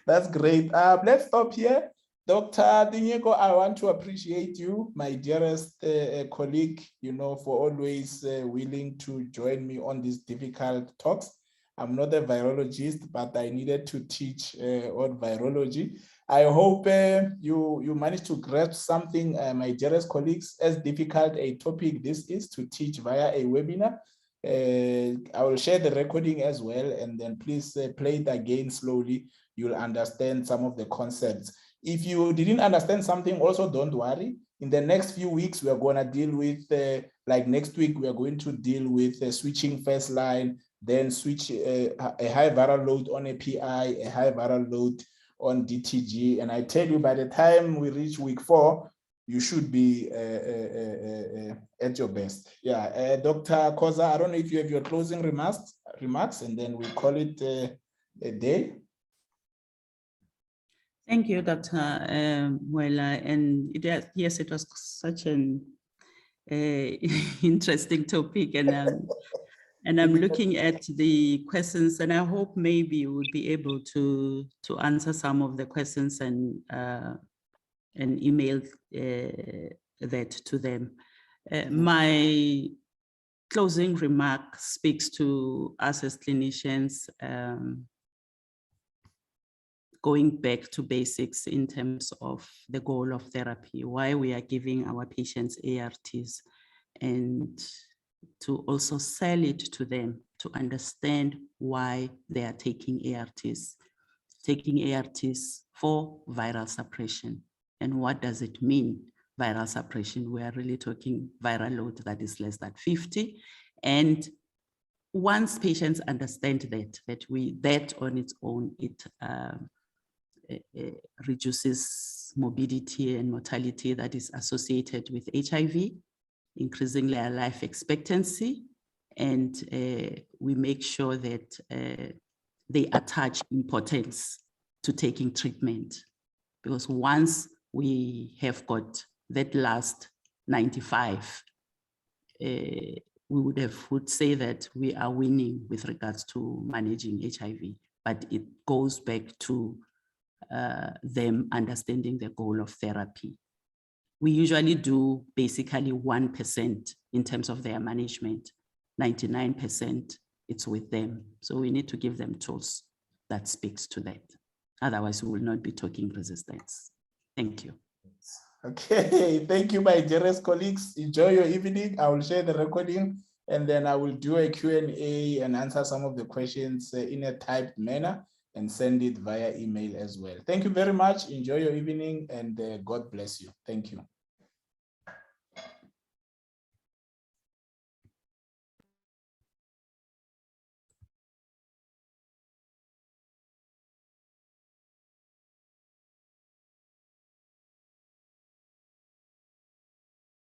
That's great. Let's stop here. Dr. Dinyeko, I want to appreciate you, my dearest colleague, you know, for always willing to join me on these difficult talks. I'm not a virologist, but I needed to teach on virology. I hope you managed to grasp something, my dearest colleagues, as difficult a topic this is to teach via a webinar. I will share the recording as well, and then please play it again slowly. You'll understand some of the concepts. If you didn't understand something, also don't worry. In the next few weeks, we are going to deal with, like next week, we are going to deal with switching first line, then switch a high viral load on a PI, a high viral load on DTG. And I tell you, by the time we reach week 4, you should be at your best. Yeah, Dr. Koza, I don't know if you have your closing remarks, and then we call it a day. Thank you, Dr. Mawela. And yes, it was such an interesting topic, and I'm looking at the questions, and I hope maybe we'll be able to answer some of the questions and email that to them. My closing remark speaks to us as clinicians, going back to basics in terms of the goal of therapy, why we are giving our patients ARTs, and to also sell it to them to understand why they are taking ARTs for viral suppression. And what does it mean, viral suppression? We are really talking viral load that is less than 50. And once patients understand that on its own, it reduces morbidity and mortality that is associated with HIV, increasing their life expectancy, and we make sure that they attach importance to taking treatment. Because once we have got that last 95, we would say that we are winning with regards to managing HIV, but it goes back to them understanding the goal of therapy. We usually do basically 1% in terms of their management, 99% it's with them. So we need to give them tools that speaks to that. Otherwise we will not be talking resistance. Thank you. Okay, thank you, my dearest colleagues. Enjoy your evening. I will share the recording, and then I will do a Q&A and answer some of the questions in a typed manner and send it via email as well. Thank you very much. Enjoy your evening, and God bless you. Thank you.